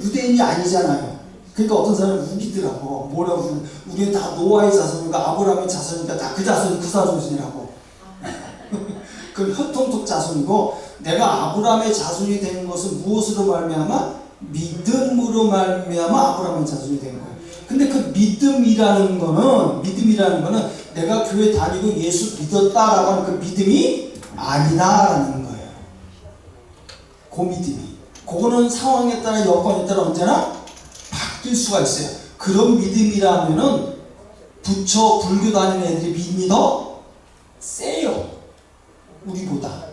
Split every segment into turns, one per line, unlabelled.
유대인이 아니잖아요. 그러니까 어떤 사람은 우기더라고. 뭐라고, 우리는 다 노아의 자손이니까, 아브라함의 자손이니까 다 그 자손이 그 자손이라고. 그 혈통적 자손이고, 내가 아브라함의 자손이 된 것은 무엇으로 말미암아? 믿음으로 말미암아 아브라함의 자손이 된 거예요. 근데 그 믿음이라는 거는 내가 교회 다니고 예수 믿었다라고 하는 그 믿음이 아니다라는 거예요. 그 믿음이. 그거는 상황에 따라 여건에 따라 언제나 바뀔 수가 있어요. 그런 믿음이라면은 부처 불교 다니는 애들이 믿음이 더 세요. 우리보다.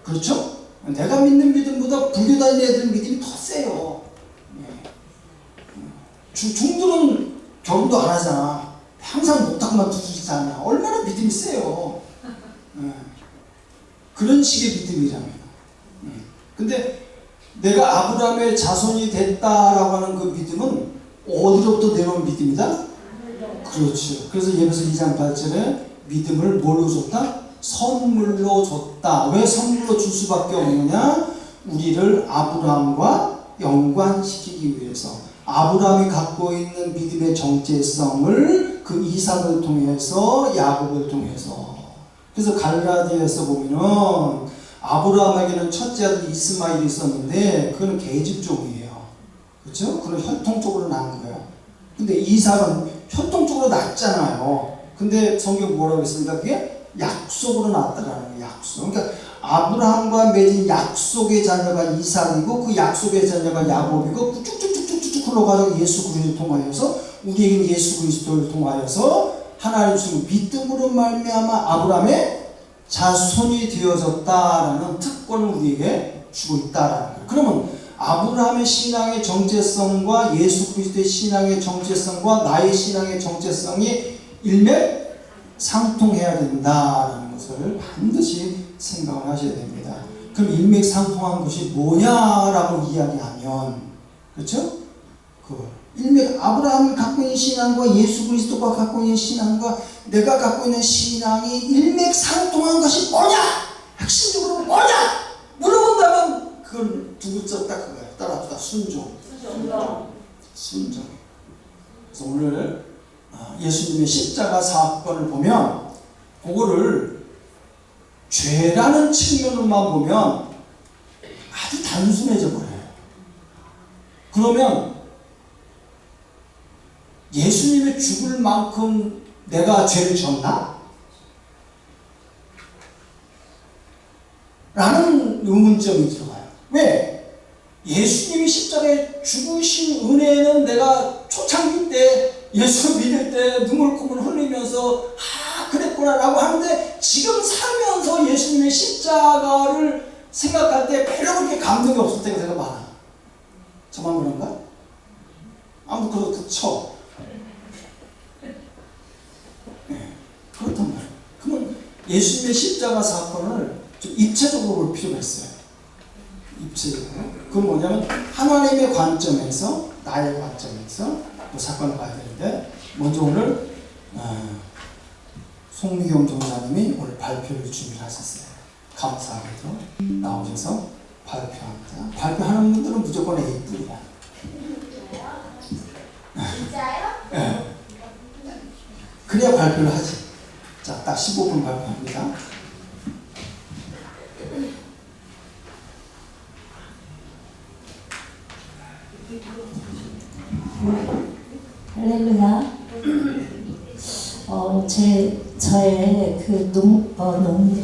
그렇죠? 내가 믿는 믿음보다 불교 다니는 애들 믿음이 더 세요. 중들은 결혼도 안 하잖아. 항상 못하고만 두지잖아. 얼마나 믿음이 세요. 그런 식의 믿음이라면. 근데 내가 아브라함의 자손이 됐다라고 하는 그 믿음은 어디로부터 내려온 믿음이다? 그렇죠. 그래서 예배서 2장 8절에 믿음을 뭘로 줬다? 선물로 줬다. 왜 선물로 줄 수밖에 없느냐? 우리를 아브라함과 연관시키기 위해서. 아브라함이 갖고 있는 믿음의 정체성을 그 이삭을 통해서, 야곱을 통해서. 그래서 갈라디아에서 보면은 아브라함에게는 첫째 아들 이스마엘이 있었는데 그거는 계집종이에요. 그렇죠? 그건 혈통적으로 낳은 거예요. 근데 이삭은 혈통적으로 낳잖아요. 근데 성경 뭐라고 했습니까? 그게 약속으로 낳았다라는 거예요. 약속. 그러니까 아브라함과 맺은 약속의 자녀가 이삭이고 그 약속의 자녀가 야곱이고 쭉쭉쭉쭉쭉 흘러가서 예수 그리스도를 통하여서 우리에게는 예수 그리스도를 통하여서 하나님 주신 믿음으로 말미암아 아브라함의 자손이 되어졌다라는 특권을 우리에게 주고 있다라는 거예요. 그러면 아브라함의 신앙의 정체성과 예수 그리스도의 신앙의 정체성과 나의 신앙의 정체성이 일맥상통해야 된다라는 것을 반드시 생각을 하셔야 됩니다. 그럼 일맥상통한 것이 뭐냐라고 이야기하면, 그렇죠? 아브라함이 갖고 있는 신앙과 예수 그리스도가 갖고 있는 신앙과 내가 갖고 있는 신앙이 일맥상통한 것이 뭐냐? 핵심적으로 뭐냐? 물어본다면 그건 두 글자 딱 그거예요. 따라합시다. 순종. 그래서 오늘 예수님의 십자가 사건을 보면 그거를 죄라는 측면으로만 보면 아주 단순해져 버려요. 그러면 예수님의 죽을 만큼 내가 죄를 졌나? 라는 의문점이 들어가요. 왜? 예수님이 십자가에 죽으신 은혜는 내가 초창기 때 예수 믿을 때 눈물콧물 흘리면서 그랬구나 라고 하는데 지금 살면서 예수님의 십자가를 생각할 때 별로 그렇게 감동이 없을 때가 되게 많아. 저만 그런가? 아무튼 그렇죠. 그렇단 말이에요. 그러면 예수님의 십자가 사건을 좀 입체적으로 볼 필요가 있어요. 입체적으로. 그건 뭐냐면 하나님의 관점에서, 나의 관점에서 그 사건을 봐야 되는데, 먼저 오늘 송미경 전사님이 오늘 발표를 준비하셨어요. 감사하게도 나오셔서 발표합니다. 발표하는 분들은 무조건 A뿔이야.
진짜요?
네. 그래야 발표를 하지. 자, 딱 15분 발표합니다.
할렐루야. 저의 그 농들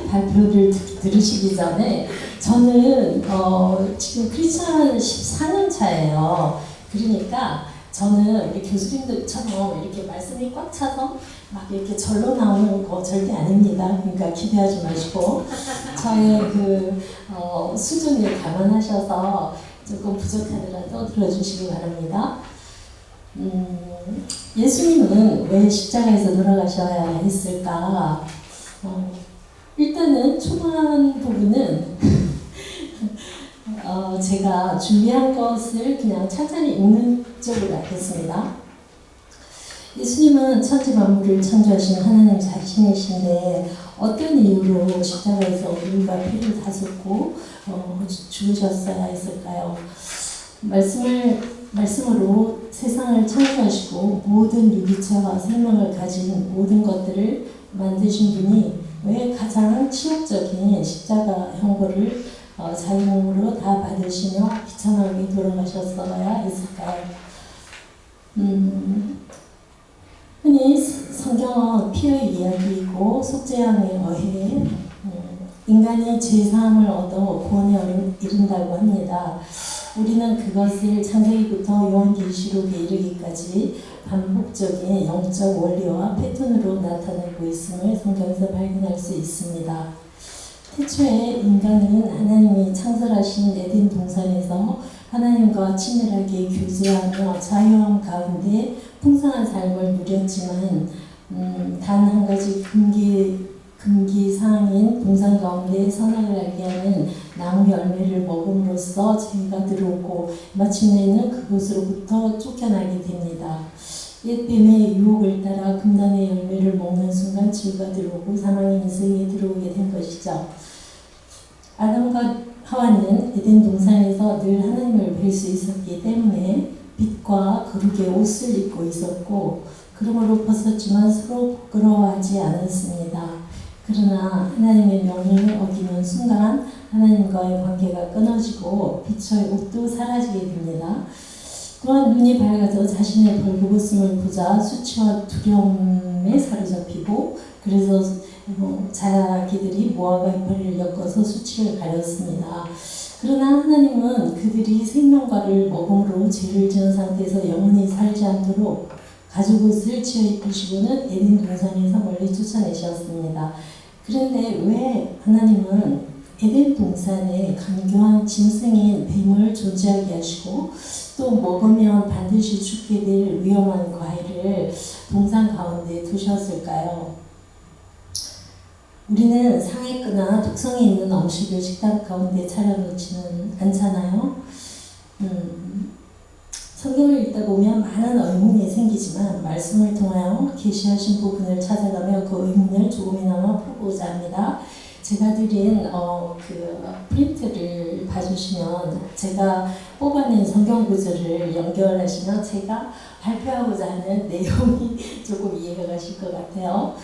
발표를 들으시기 전에 저는 지금 크리스찬 14년 차예요. 그러니까 저는 우리 교수님들처럼 이렇게 말씀이 꽉 차서 막 이렇게 절로 나오는 거 절대 아닙니다. 그러니까 기대하지 마시고 저의 그 수준을 감안하셔서 조금 부족하더라도 들어주시기 바랍니다. 예수님은 왜 십자가에서 돌아가셔야 했을까? 일단은 초반 부분은 제가 준비한 것을 그냥 찬찬히 읽는 쪽으로 하겠습니다. 예수님은 천지 만물을 창조하신 하나님 자신이신데 어떤 이유로 십자가에서 우리가 피를 다 쏟고 죽으셨어야 했을까요? 말씀으로 세상을 창조하시고 모든 유기체와 생명을 가진 모든 것들을 만드신 분이 왜 가장 치욕적인 십자가 형벌을 자기 몸으로 다 받으시며 비참하게 돌아가셨어야 했을까요? 흔히 성경은 피의 이야기이고 속죄양에 의해 인간이 죄사함을 얻어 구원에 이른다고 합니다. 우리는 그것을 창세기부터 요한계시록에 이르기까지 반복적인 영적 원리와 패턴으로 나타내고 있음을 성경에서 발견할 수 있습니다. 태초에 인간은 하나님이 창설하신 에덴 동산에서 하나님과 친밀하게 교제하며 자유함 가운데 풍성한 삶을 누렸지만 단 한 가지 금기사항인 동산 가운데 선악을 알게 하는 나무 열매를 먹음으로써 죄가 들어오고 마침내는 그곳으로부터 쫓겨나게 됩니다. 옛 뱀의 유혹을 따라 금단의 열매를 먹는 순간 죄가 들어오고 사망의 인생에 들어오게 된 것이죠. 아담과 하와는 에덴 동산에서 늘 하나님을 뵐 수 있었기 때문에 빛과 거룩의 옷을 입고 있었고 그러므로 벗었지만 서로 부끄러워하지 않았습니다. 그러나 하나님의 명령을 어기는 순간 하나님과의 관계가 끊어지고 빛의 옷도 사라지게 됩니다. 또한 눈이 밝아져 자신의 벌거벗음을 보자 수치와 두려움에 사로잡히고 그래서 자기들이 모아가 이파리를 엮어서 수치를 가렸습니다. 그러나 하나님은 그들이 생명과를 먹음으로 죄를 지은 상태에서 영원히 살지 않도록 가죽옷을 치어 입히시고는 에덴 동산에서 멀리 쫓아내셨습니다. 그런데 왜 하나님은 에덴 동산에 간교한 짐승인 뱀을 존재하게 하시고 또 먹으면 반드시 죽게 될 위험한 과일을 동산 가운데 두셨을까요? 우리는 상했거나 독성이 있는 음식을 식탁 가운데 차려놓지는 않잖아요. 성경을 읽다 보면 많은 의문이 생기지만 말씀을 통하여 계시하신 부분을 찾아가며 그 의문을 조금이나마 풀고자 합니다. 제가 드린 그 프린트를 봐주시면 제가 뽑아낸 성경 구절을 연결하시면 제가 발표하고자 하는 내용이 조금 이해가 가실 것 같아요.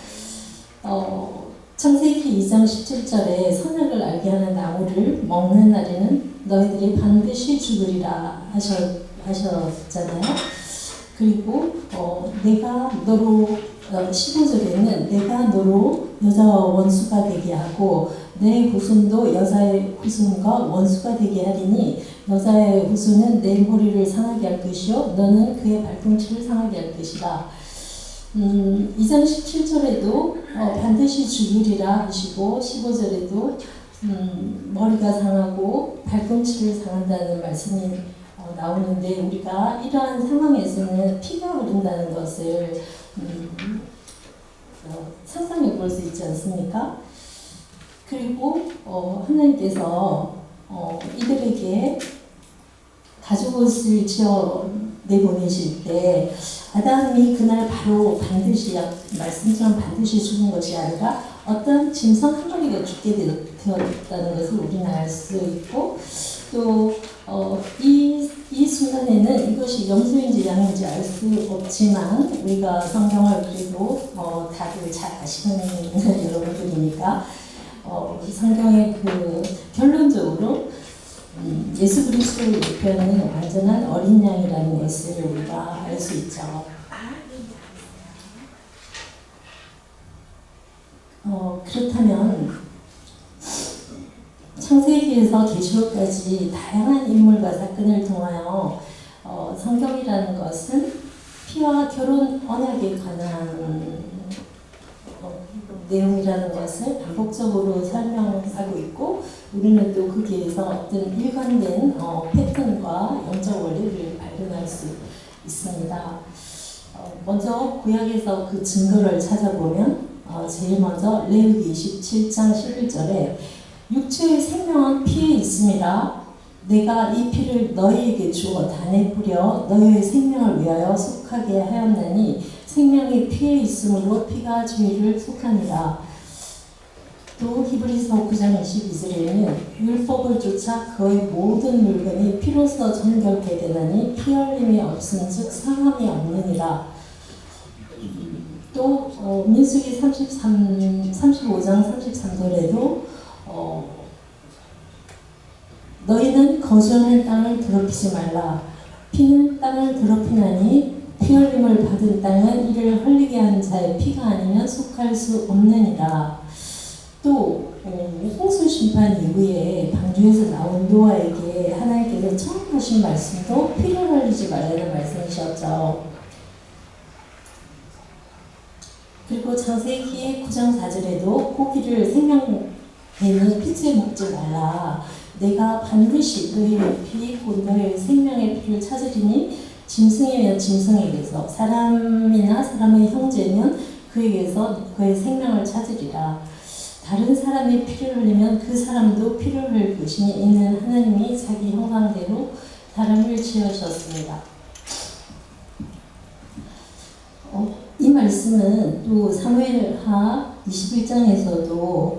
창세기 2장 17절에 선악을 알게 하는 나무를 먹는 날에는 너희들이 반드시 죽으리라 하셨잖아요. 그리고 내가 너로 15절에는 내가 너로 여자와 원수가 되게 하고 내 후손도 여자의 후손과 원수가 되게 하리니 여자의 후손은 내 머리를 상하게 할 것이요 너는 그의 발꿈치를 상하게 할 것이다. 2장 17절에도 반드시 죽으리라 하시고 15절에도 머리가 상하고 발꿈치를 상한다는 말씀이 나오는데 우리가 이러한 상황에서는 피가 흐른다는 것을 상상해 볼 수 있지 않습니까? 그리고 하나님께서 이들에게 가죽옷을 지어 내보내실 때 아담이 그날 바로 반드시 말씀처럼 반드시 죽은 것이 아니라 어떤 짐승 한 마리가 죽게 되었다는 것을 우리는 알 수 있고 또 이 순간에는 이것이 염소인지 양인지 알 수 없지만 우리가 성경을 그래도 다들 잘 아시는 여러분들이니까 성경의 그 결론적으로 예수 그리스도를 대표하는 완전한 어린 양이라는 것을 우리가 알 수 있죠. 그렇다면 창세기에서 계시록까지 다양한 인물과 사건을 통하여 성경이라는 것은 피와 결혼 언약에 관한 내용이라는 것을 반복적으로 설명하고 있고 우리는 또 거기에서 어떤 일관된 패턴과 영적 원리를 발견할 수 있습니다. 먼저 구약에서 그 증거를 찾아보면 제일 먼저 레위기 27장 11절에 육체의 생명은 피에 있음이라 내가 이 피를 너희에게 주어 단에 뿌려 너희의 생명을 위하여 속하게 하였나니 생명이 피에 있으므로 피가 죄를 속하니라. 또 히브리서 9장 22절에는 율법을 쫓아 그의 모든 물건이 피로써 정결케 되나니 피 흘림이 없은즉 상함이 없느니라. 또 민수기 35장 33절에도 너희는 거주하는 땅을 더럽히지 말라. 피는 땅을 더럽히나니 피 흘림을 받은 땅은 이를 흘리게 하는 자의 피가 아니면 속할 수 없느니라. 또 홍수 심판 이후에 방주에서 나온 노아에게 하나님께서 처음 하신 말씀도 피를 흘리지 말라는 말씀이셨죠. 그리고 창세기 9장 4절에도 고기를 생명되는 피째 먹지 말라. 내가 반드시 너희의 피 곧 너희의 생명의 피를 찾으리니 짐승이면 짐승에게서 사람이나 사람의 형제면 그에게서 그의 생명을 찾으리라. 다른 사람이 피를 흘리면 그 사람도 피를 흘릴 것이니 이는 하나님이 자기 형상대로 사람을 지으셨습니다. 이 말씀은 또 사무엘하 21장에서도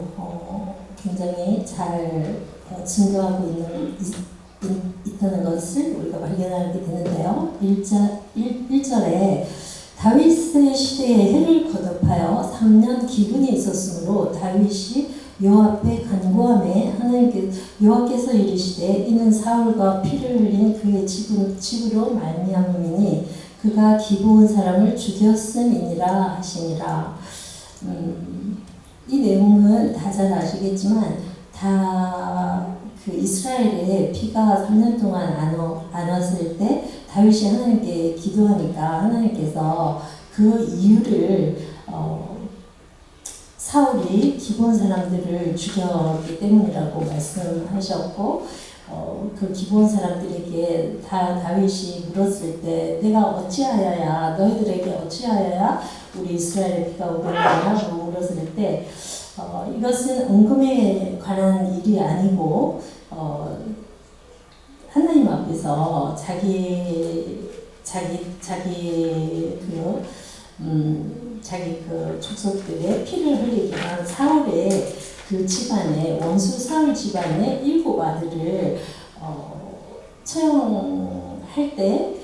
굉장히 잘 증거하고 있다는 것을 우리가 발견하게 되는데요. 1절에 다윗의 시대에 해를 거듭하여 3년 기근이 있었으므로 다윗이 여호와 앞에 간구하매 여호와께서 이르시되 이는 사울과 피를 흘린 그의 집으로 말미암음이니 그가 기브온 사람을 죽였음이니라 하시니라. 이 내용은 다 잘 아시겠지만 다 그 이스라엘의 피가 3년 동안 안 왔을 때 다윗이 하나님께 기도하니까 하나님께서 그 이유를 사울이 기브온 사람들을 죽였기 때문이라고 말씀하셨고 그 기브온 사람들에게 다윗이 물었을 때 내가 어찌하여야 너희들에게 어찌하여야 우리 이스라엘의 피가 오겠느냐고 물었을 때 이것은 은금에 관한 일이 아니고 하나님 앞에서 자기 그 족속들의 피를 흘리게 한 사울의 그 집안의 원수 사울 집안의 7 아들을 처형할 때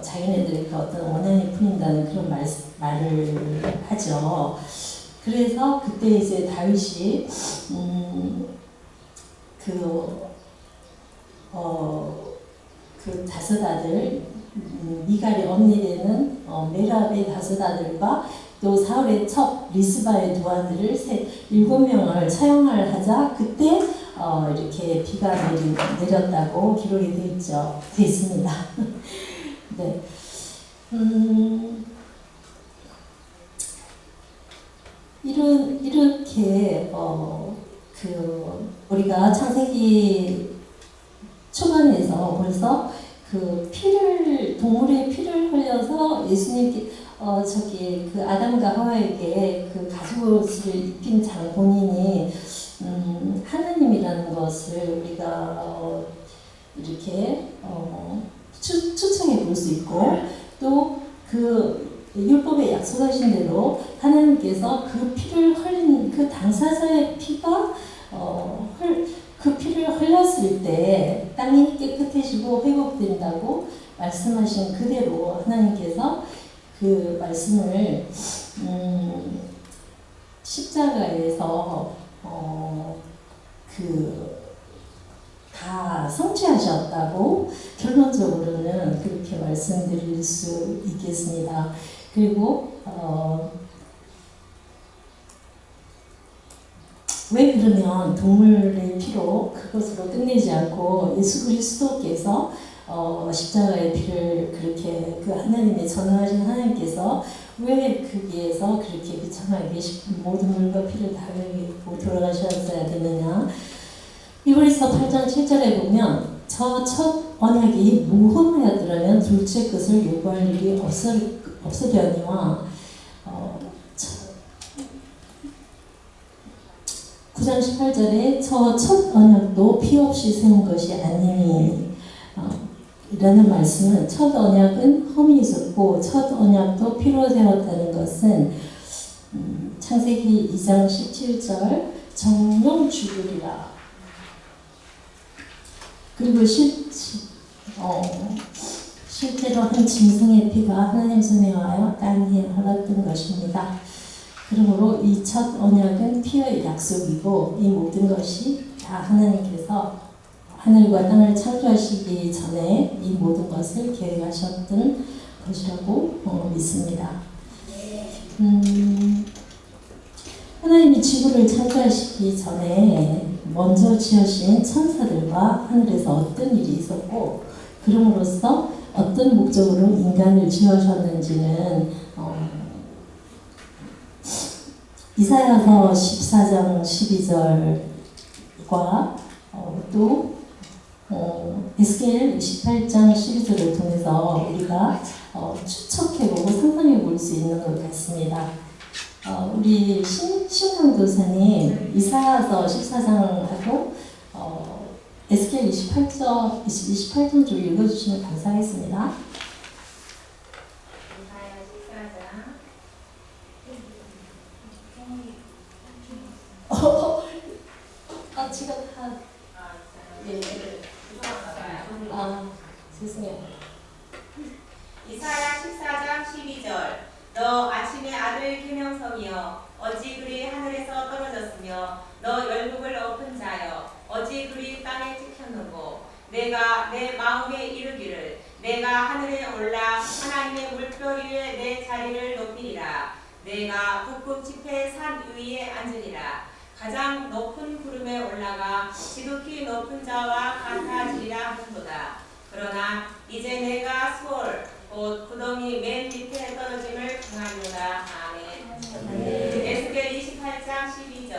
자기네들이 그 어떤 원한이 풀린다는 그런 말을 하죠. 그래서 그때 이제 다윗이 그 5 아들 미갈의 언니 되는 메랍의 5 아들과 또 사울의 첩 리스바의 2 아들을 7명을 처형을 하자 그때 이렇게 비가 내렸다고 기록이 되어 있습니다. 네. 이렇게 우리가 창세기 초반에서 벌써 그 동물의 피를 흘려서 예수님께 그 아담과 하와에게 그 가죽옷을 입힌 본인이 하나님이라는 것을 우리가 이렇게 추측해 볼 수 있고 또 그 율법에 약속하신 대로 하나님께서 그 피를 흘린 그 당사자의 피가 그 피를 흘렸을 때 땅이 깨끗해지고 회복된다고 말씀하신 그대로 하나님께서 그 말씀을 십자가에서 다 성취하셨다고 결론적으로는 그렇게 말씀드릴 수 있겠습니다. 그리고 왜 그러면 동물의 피로 그것으로 끝내지 않고 예수 그리스도께서 십자가의 피를 그렇게 그 하나님의 전능하신 하나님께서 왜 거기에서 그렇게 비참하게 모든 물과 피를 다 흘리고 돌아가셨어야 되느냐. 히브리서 8장 7절에 보면 저 첫 언약이 무흠하였더라면 둘째 것을 요구할 일이 없으려니와 9장 18절에 저 첫 언약도 피 없이 세운 것이 아니니 이라는 말씀은 첫 언약은 흠이 있었고 첫 언약도 피로 세웠다는 것은 창세기 2장 17절 정령 죽으리라. 그리고 실제로 한 짐승의 피가 하나님 손에 와요 땅 위에 흘렀던 것입니다. 그러므로 이 첫 언약은 피의 약속이고 이 모든 것이 다 하나님께서 하늘과 땅을 창조하시기 전에 이 모든 것을 계획하셨던 것이라고 믿습니다. 하나님이 지구를 창조하시기 전에 먼저 지으신 천사들과 하늘에서 어떤 일이 있었고 그럼으로써 어떤 목적으로 인간을 지으셨는지는 이사야서 14장 12절과 또 에스겔 28장 12절을 통해서 우리가 추측해보고 상상해볼 수 있는 것 같습니다. 우리 신강도사님 이사야서 14장하고 에스겔 28장 좀 읽어주시면 감사하겠습니다.
이사야 14장.
제가 다 예. 죄송해요.
이사야 14장 12절. 너 아침의 아들 계명성이여 어찌 그리 하늘에서 떨어졌으며 너 열국을 엎은 자여 어찌 그리 땅에 찍혔는고 내가 내 마음에 이르기를 내가 하늘에 올라 하나님의 물결 위에 내 자리를 높이리라. 내가 북극 지폐 산 위에 앉으리라. 가장 높은 구름에 올라가 지극히 높은 자와 같아지리라 하는도다. 그러나 이제 내가 수월 곧 구덩이 맨 밑에 떨어짐을 당하리로다. 아멘. 에스겔 28장 12절.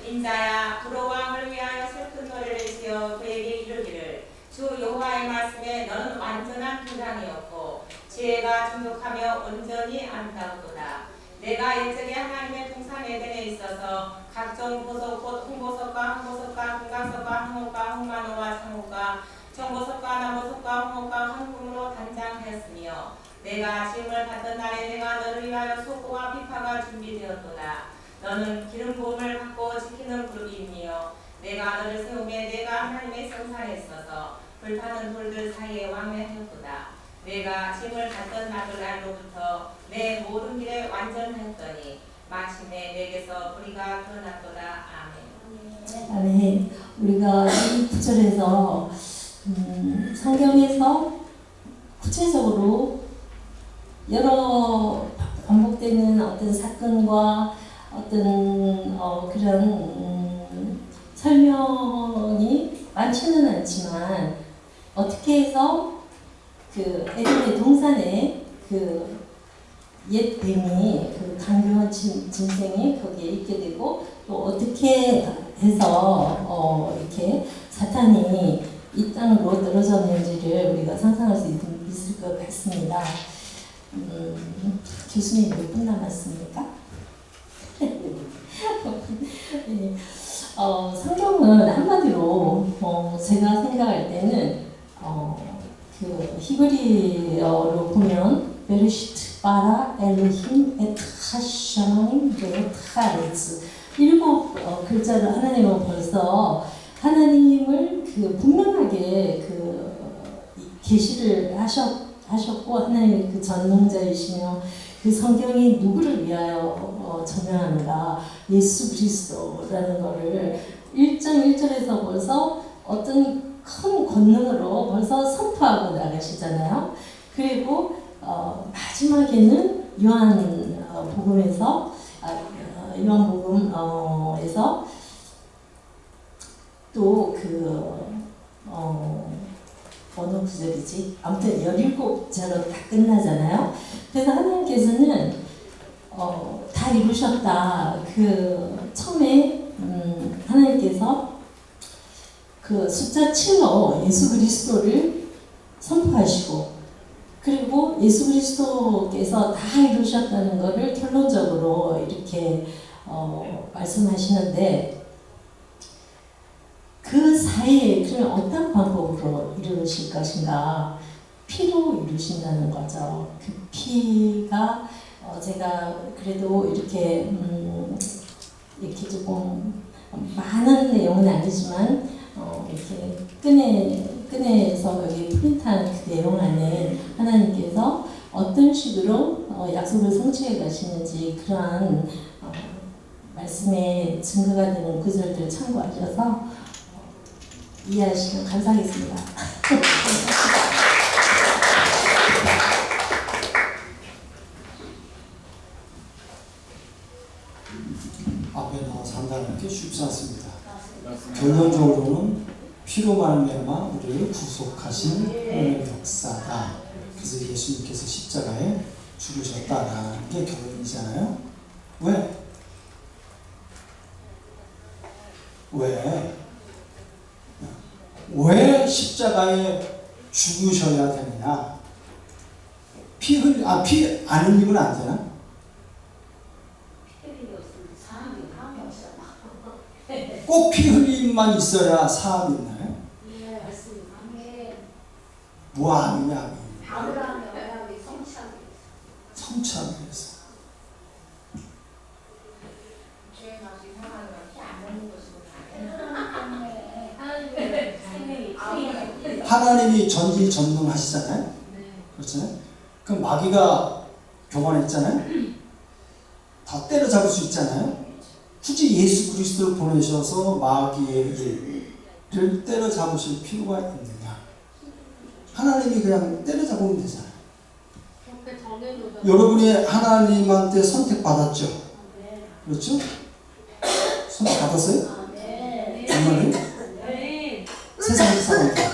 인자야 부로왕을 위하여 슬픈 노래를 지어 그에게 이르기를 주 여호와의 말씀에 너는 완전한 부장이었고 지혜가 충족하며 온전히 안다우도다. 내가 옛적에 하나님의 동산 에덴에 있어서 각종 보석 곧 홍보석과 항보석과 금강석과 항옥과 홍마노와 상옥과 정보석과 남보석과 홍옥과 황금으로 단장하였으며 내가 지음을 받던 날에 내가 너를 위하여 소고와 비파가 준비되었도다. 너는 기름 부음을 받고 지키는 그룹이며 내가 너를 세우매 내가 하나님의 성산에 있어서 불타는 돌들 사이에 왕래하였도다. 내가 짐을 받던 날로부터 내 모든 길에 완전하였더니 마침내 내게서 불의가 드러났도다. 아멘.
아멘. 우리가 이 구절에서 성경에서 구체적으로 여러 반복되는 어떤 사건과 어떤 그런 설명이 많지는 않지만 어떻게 해서 그 에덴의 동산에 그 옛 뱀이 그 강경한 짐승이 거기에 있게 되고 또 어떻게 해서 이렇게 사탄이 이 땅으로 떨어졌는지를 우리가 상상할 수 있을 것 같습니다. 교수님 몇 분 남았습니까? 네. 성경은 한마디로 제가 생각할 때는 그 히브리어로 보면 베르시트 바라 엘로힘 엣 하샤마임 벳 하레츠 7 글자를 하나님은 벌써 하나님을 그 분명하게 그 계시를 하셨고 하나님의 그 전능자이시며 그 성경이 누구를 위하여 전하는가 예수 그리스도라는 것을 1장 1절에서 벌써 어떤 큰 권능으로 벌써 선포하고 나가시잖아요. 그리고 마지막에는 요한복음에서 또 어느 구절이지? 아무튼 17자로 다 끝나잖아요. 그래서 하나님께서는 다 이루셨다. 그 처음에 하나님께서 그 숫자 7로 예수 그리스도를 선포하시고 그리고 예수 그리스도께서 다 이루셨다는 것을 결론적으로 이렇게 말씀하시는데 그 사이에 그럼 어떤 방법으로 이루실 것인가? 피로 이루신다는 거죠. 그 피가 제가 그래도 이렇게 조금 많은 내용은 아니지만 이렇게 끈에서 여기 프린트한 그 내용 안에 하나님께서 어떤 식으로 약속을 성취해 가시는지 그러한 말씀의 증거가 되는 구절들을 참고하셔서 이해하시면 감사하겠습니다.
앞에 나와서 한다는 게 쉽지 않습니다. 결론적으로는 피로 말미암아 우리를 구속하신 하나님의 역사다. 그래서 예수님께서 십자가에 죽으셨다라는 게 결론이잖아요. 왜? 왜 십자가에 죽으셔야 되느냐? 피 안 흘리면 안 되나? 꼭 피 흘림만 있어야 사함이 있나요? 무함이냐? 성취하기 위해서. 하나님이 전지전능하시잖아요. 그렇잖아요. 그럼 마귀가 교만했잖아요. 다 때려잡을 수 있잖아요. 굳이 예수 그리스도를 보내셔서 마귀의 일을 때려잡으실 필요가 있느냐? 하나님이 그냥 때려잡으면 되잖아요. 여러분이 하나님한테 선택받았죠? 그렇죠? 선택받았어요? 정말요? 세상 사람들.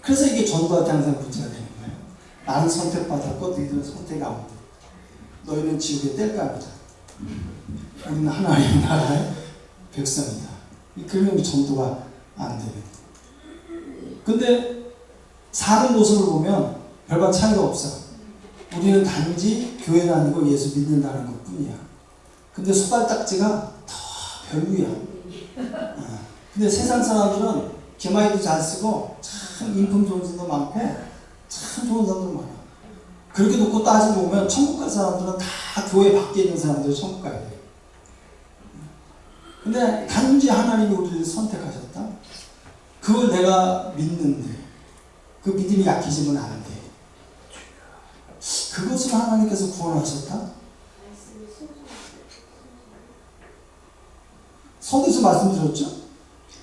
그래서 이게 전도할 때 항상 문제가 되는 거예요. 나는 선택받았고 너희들은 선택 안 돼. 너희는 지옥의 뗄감이다. 우리는 하나님 나라의 백성이다. 그러면 전도가 안 되는. 근데 사는 모습을 보면 별반 차이가 없어. 우리는 단지 교회 다니고 예수 믿는다는 것 뿐이야. 근데 손발딱지가 더 별로야. 근데 세상 사람들은 개마이도 잘 쓰고 참 인품 좋은 사람도 많고 참 좋은 사람도 많아. 그렇게 놓고 따지고 보면 천국 갈 사람들은 다 교회 밖에 있는 사람들이 천국 가야 돼. 근데 단지 하나님이 우리를 선택하셨다. 그걸 내가 믿는데 그 믿음이 약해지면 안 돼. 그것을 하나님께서 구원하셨다. 서두에서 말씀드렸죠.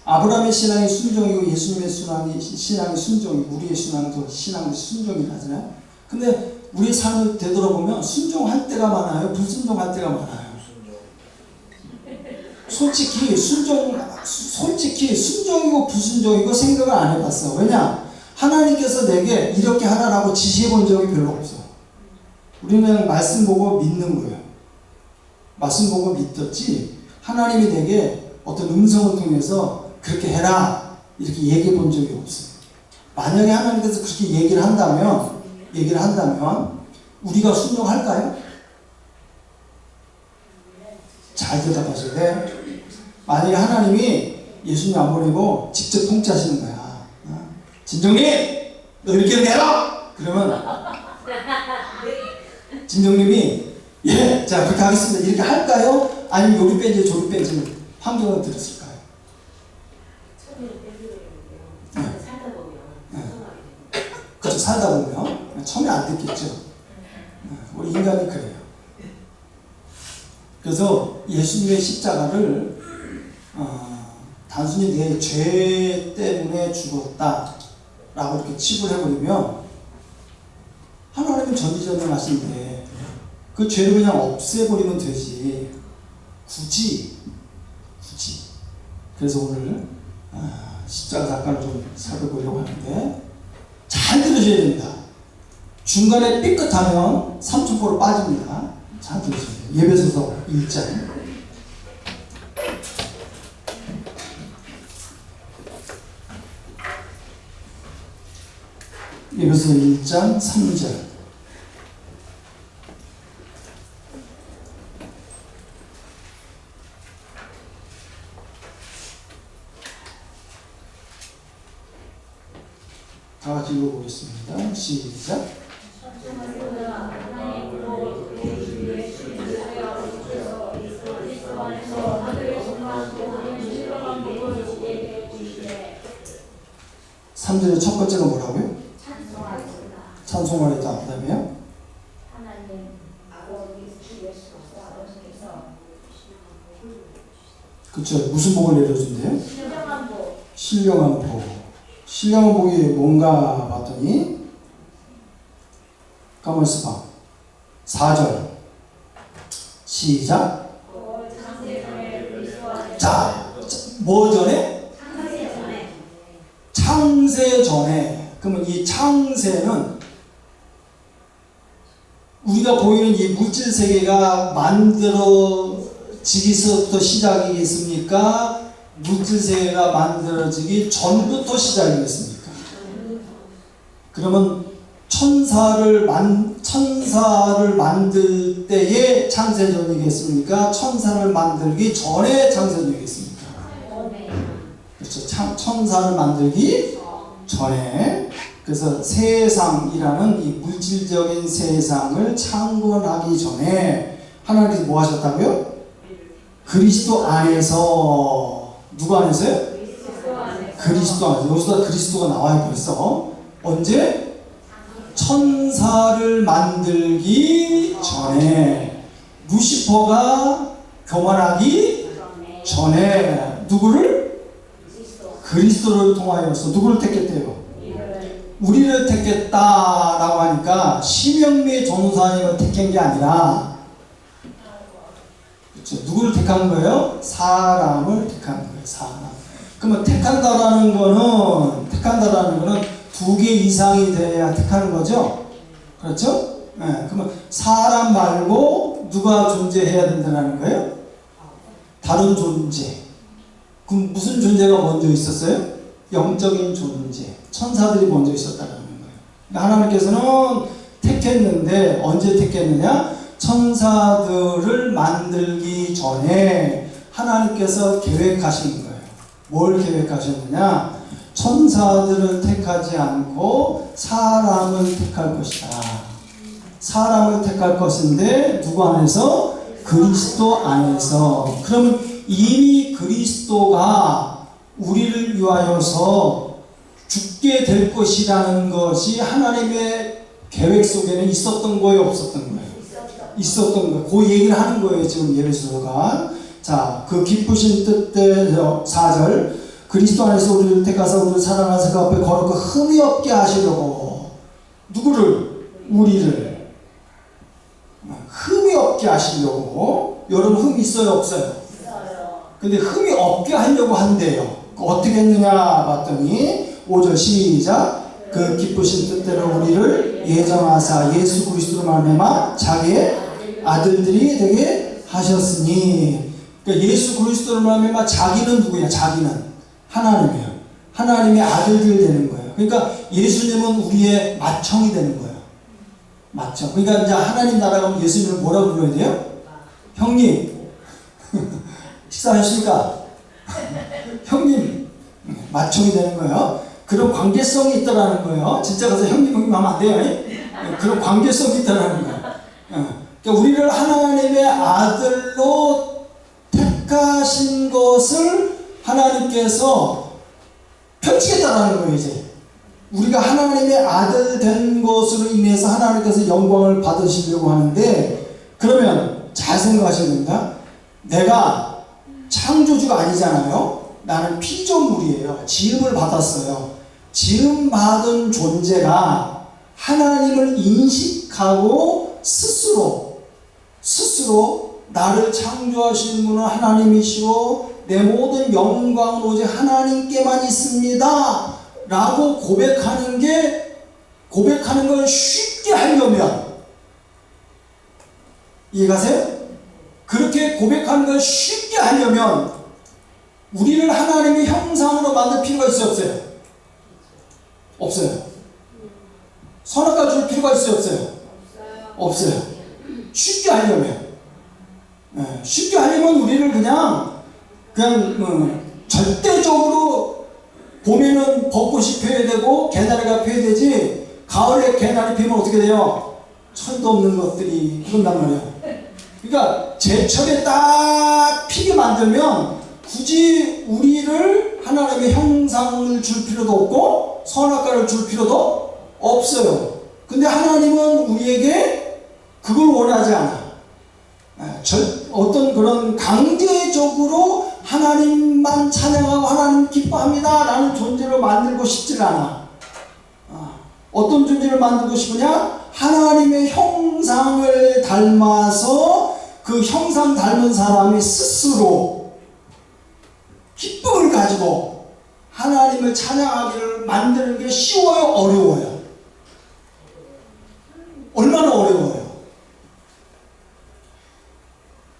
아브라함의 신앙이 순종이고 예수님의 신앙이 순종이고 우리의 신앙도 순종이라잖아요. 근데 우리 삶을 되돌아보면 순종할 때가 많아요? 불순종할 때가 많아요? 솔직히 순종이고 불순종이고 생각을 안 해봤어. 왜냐? 하나님께서 내게 이렇게 하라라고 지시해 본 적이 별로 없어. 우리는 그냥 말씀 보고 믿는 거예요. 말씀 보고 믿었지 하나님이 내게 어떤 음성을 통해서 그렇게 해라 이렇게 얘기해 본 적이 없어요. 만약에 하나님께서 그렇게 얘기를 한다면 우리가 순종할까요? 잘 대답하셔야 돼. 만약에 하나님이 예수님 안 보내고 직접 통치하시는 거야. 진정님 너 이렇게 해라! 그러면 진정님이 예, 자 그렇게 하겠습니다. 이렇게 할까요? 아니면 요리 뺀지 조리 뺀지 환경을 들었을까요? 그렇죠. 살다 보면 처음에 안 듣겠죠. 우리 인간이 그래요. 그래서 예수님의 십자가를 단순히 내 죄 때문에 죽었다 라고 이렇게 치부를 해버리면 하나님은 전지전능하신데 그 죄를 그냥 없애버리면 되지. 굳이 그래서 오늘 십자가 사건을 좀 살펴보려고 하는데 잘 들으셔야 됩니다. 중간에 삐끗하면 삼천포로 빠집니다. 잘 들으셔야 돼요. 예배소서 1장 예배소서 1장 3절 다 같이 읽어보겠습니다. 시작. 3절의 첫 번째가 뭐라고요?
찬송하리로다.
찬송하리다. 그 다음에요?
하나님 아버지 주 예수 아버지께서
그쵸. 무슨 복을 내려준대요?
신령한 복
신령한 복. 신령한 복이 뭔가 봤더니 가만히 있어봐. 4절 시작.
창세전에 그리스도와
자, 뭐 전에?
창세전에
창세 전에. 그러면 이 창세는 우리가 보이는 이 물질 세계가 만들어지기서부터 시작이겠습니까? 물질 세계가 만들어지기 전부터 시작이겠습니까? 그러면 천사를 만들 때의 창세전이겠습니까? 천사를 만들기 전에 창세전이겠습니까? 그렇죠. 천사를 만들기 전에. 그래서 세상이라는 이 물질적인 세상을 창건하기 전에 하나님께서 뭐 하셨다고요? 그리스도 안에서. 누구 안에서요? 그리스도 안에서. 여기서 그리스도가 나와요 벌써. 언제? 천사를 만들기 전에. 루시퍼가 교만하기 전에 누구를? 그리스도를 통하여서 누구를 택했대요? 우리를 택했다라고 하니까 심영미 전도사님을 택한 게 아니라, 그렇죠. 누구를 택한 거예요? 사람을 택한 거예요. 사람. 그러면 택한다라는 거는 두 개 이상이 돼야 택하는 거죠. 그렇죠? 네. 그러면 사람 말고 누가 존재해야 된다는 거예요? 다른 존재. 그럼 무슨 존재가 먼저 있었어요? 영적인 존재. 천사들이 먼저 있었다는 거예요. 그러니까 하나님께서는 택했는데 언제 택했느냐? 천사들을 만들기 전에 하나님께서 계획하신 거예요. 뭘 계획하셨느냐? 천사들을 택하지 않고 사람을 택할 것이다. 사람을 택할 것인데 누구 안에서? 그리스도 안에서. 그러면 이미 그리스도가 우리를 위하여서 죽게 될 것이라는 것이 하나님의 계획 속에는 있었던 거예요, 없었던 거예요? 있었던 거예요. 그 얘기를 하는 거예요, 지금 예배소가. 자, 그 기쁘신 뜻대로 4절. 그리스도 안에서 우리를 택하사 우리를 사랑하사 그 앞에 거룩하고 흠이 없게 하시려고. 누구를? 우리를. 흠이 없게 하시려고. 여러분 흠 있어요, 없어요? 근데 흠이 없게 하려고 한대요. 어떻게 했느냐 봤더니 5절 시작. 그 기쁘신 뜻대로 우리를 예정하사 예수 그리스도로 말미암아 자기의 아들들이 되게 하셨으니. 그러니까 예수 그리스도로 말미암아 자기는 누구냐? 자기는 하나님이에요. 하나님의 아들들이 되는 거예요. 그러니까 예수님은 우리의 맏형이 되는 거예요. 맞죠? 그러니까 이제 하나님 나라가 오면 예수님을 뭐라고 불러야 돼요? 형님. 식사하십니까? 형님. 맏형이 되는 거예요. 그런 관계성이 있다라는 거예요. 진짜 가서 형님 하면 안 돼요. 그런 관계성이 있다라는 거예요. 그러니까 우리를 하나님의 아들로 택하신 것을 하나님께서 펼치겠다라는 거예요. 이제 우리가 하나님의 아들 된 것으로 인해서 하나님께서 영광을 받으시려고 하는데, 그러면 잘 생각하셔야 됩니다. 내가 창조주가 아니잖아요. 나는 피조물이에요. 지음을 받았어요. 지음 받은 존재가 하나님을 인식하고 스스로 나를 창조하신 분은 하나님이시고 내 모든 영광은 오직 하나님께만 있습니다 라고 고백하는 걸 쉽게 하려면, 이해가세요? 그렇게 고백하는 걸 쉽게 하려면 우리를 하나님의 형상으로 만들 필요가 있어요, 없어요? 없어요. 선악과 줄 필요가 있어요, 없어요? 없어요. 쉽게 하려면. 쉽게 하려면 우리를 그냥 절대적으로 봄에는 벚꽃이 펴야 되고 개나리가 펴야 되지, 가을에 개나리 피면 어떻게 돼요? 철도 없는 것들이 그런단 말이에요. 그러니까 제철에 딱 피게 만들면 굳이 우리를 하나님의 형상을 줄 필요도 없고 선악과를 줄 필요도 없어요. 근데 하나님은 우리에게 그걸 원하지 않아. 어떤 그런 강제적으로 하나님만 찬양하고 하나님 기뻐합니다 라는 존재를 만들고 싶지 않아. 어떤 존재를 만들고 싶으냐? 하나님의 형상을 닮아서 그 형상 닮은 사람이 스스로 기쁨을 가지고 하나님을 찬양하기를 만드는 게 쉬워요? 어려워요? 얼마나 어려워요?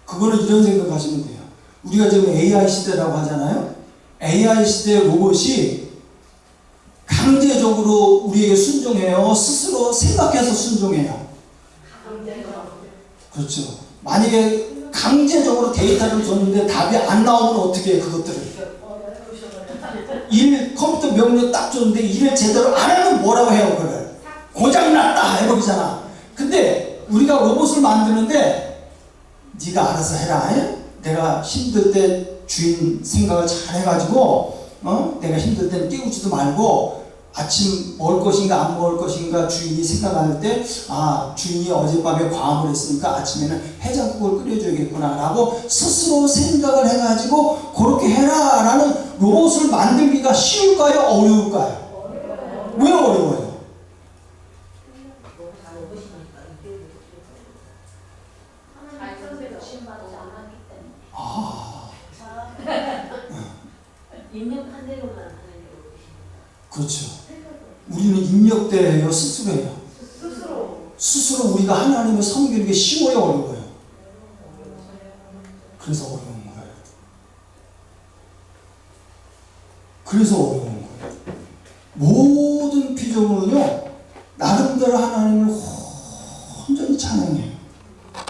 그거는 이런 생각하시면 돼요. 우리가 지금 AI 시대라고 하잖아요. AI 시대 로봇이 강제적으로 우리에게 순종해요? 스스로 생각해서 순종해요? 그렇죠. 만약에 강제적으로 데이터를 줬는데 답이 안 나오면 어떻게 해, 그것들을? 컴퓨터 명령 딱 줬는데 일을 제대로 안 하면 뭐라고 해요, 그걸? 고장났다! 해버리잖아. 근데 우리가 로봇을 만드는데 네가 알아서 해라. 내가 힘들 때 주인 생각을 잘 해가지고 내가 힘들 때는 깨우지도 말고 아침 먹을 것인가 안 먹을 것인가 주인이 생각할 때 주인이 어젯밤에 과음을 했으니까 아침에는 해장국을 끓여줘야겠구나 라고 스스로 생각을 해가지고 그렇게 해라 라는 로봇을 만들기가 쉬울까요? 어려울까요? 왜 어려워요?
입력한 대로만 하는
그렇죠. 우리는 입력대예요, 스스로예요? 스스로 우리가 하나님을 섬기는 게 쉬워요, 어려워요? 그래서 어려운 거예요. 그래서 어려운 거예요. 모든 피조물은요 나름대로 하나님을 온전히 찬양해요.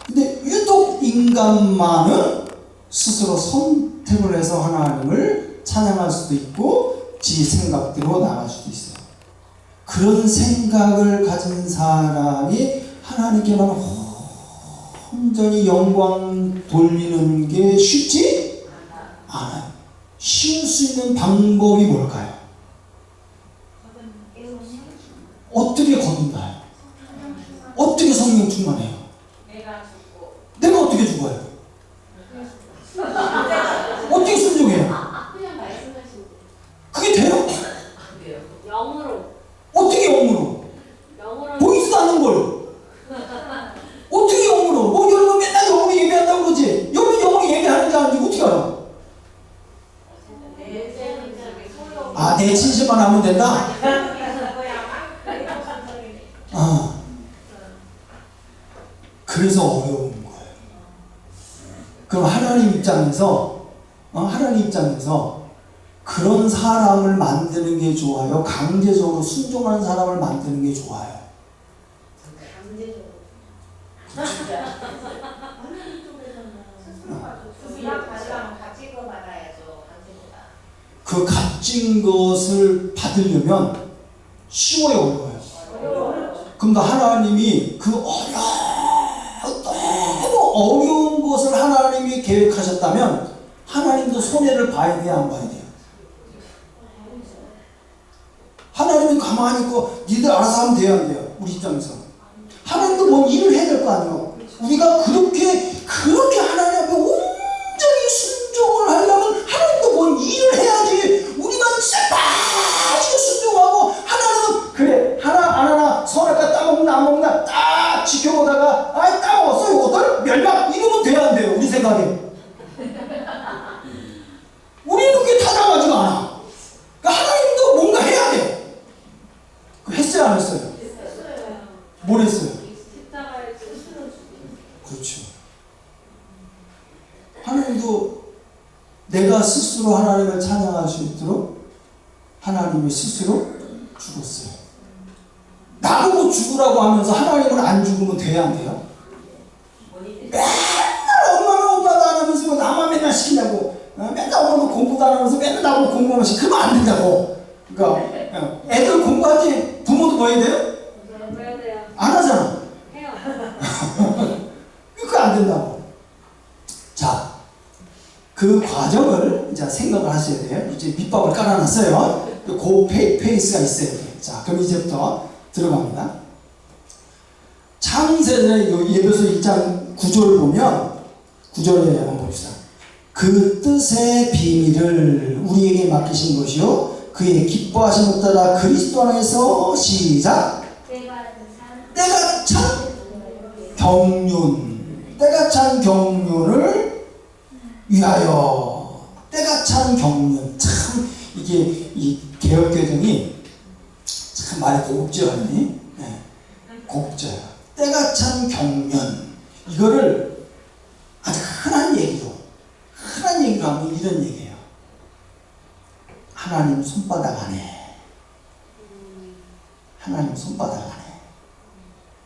근데 유독 인간만은 스스로 선택을 해서 하나님을 찬양할 수도 있고 지 생각대로 나갈 수도 있어요. 그런 생각을 가진 사람이 하나님께만 온전히 영광 돌리는 게 쉽지 않아요. 쉬울 수 있는 방법이 뭘까요? 어떻게 거듭나요? 어떻게 성령 충만해요? 내가 어떻게 죽어요? 어떻게 순종해요? 그게 돼요?
영으로
어떻게 영으로? 보이지도 않는 걸 어떻게 영으로? 뭐 여러분 맨날 영으로 예배한다고 그러지? 여러분 영으로 예배하는지 아닌지 어떻게 알아? 내 진실만 하면 된다? 그래서 어려운 거예요. 그럼 하나님 입장에서 그런 사람을 만드는 게 좋아요? 강제적으로 순종하는 사람을 만드는 게 좋아요? 그 값진 것을 받으려면 쉬워요, 어려워요? 그럼 하나님이 그 너무 어려운 것을 하나님이 계획하셨다면 하나님도 손해를 봐야 돼요, 안 봐야 돼요? 하나님은 가만히 있고 니들 알아서 하면 돼요, 안 돼요? 우리 입장에서 하나님도 뭔 일을 해야 될 거 아니에요? 우리가 그렇게 하나님 앞에 온전히 순종을 하려면 하나님도 뭔 일을 해야지. 우리만 쎄빠지게 순종하고 하나님은 그래 하나 안 하나 선악과 따먹나 안 먹나 딱 지켜보다가 따먹었어 이것들 멸망 이러면 돼야 안 돼요? 우리 생각에 우리는 그게 타당하지가 않아. 그러니까 하나님도 뭔가 해야 돼. 했어요 안 했어요? 뭘 했어요? 그렇죠. 하나님도 내가 스스로 하나님을 찬양할 수 있도록 하나님이 스스로 죽었어요. 나보고 죽으라고 하면서 하나님은 안 죽으면 돼야 안 돼요? 맨날 엄마도 안 하면서 나만 맨날 시키냐고. 맨날 엄마도 공부도 안 하면서 맨날 나보고 공부하면 그러면 안 된다고. 그러니까 애들 공부하지 부모도 뭐 해야 돼요? 안 하잖아. 그거 안 된다고. 자, 그 과정을 이제 생각을 하셔야 돼요. 이제 밑밥을 깔아놨어요. 그 페이스가 있어야 돼요. 자, 그럼 이제부터 들어갑니다. 창세전에 예배소 1장 9절을 보면 9절에 한번 봅시다. 그 뜻의 비밀을 우리에게 맡기신 것이요 그의 기뻐하심을 따라 그리스도 안에서 시작 때가 찬 경륜 때가 찬 경륜을 위하여 때가 찬 경륜 참 이게 이 개혁개정이 참 말이 고급져요. 네. 고급져요. 때가 찬 경륜 이거를 아주 흔한 얘기로 하면 이런 얘기예요. 하나님 손바닥 안에 하나님 손바닥 안에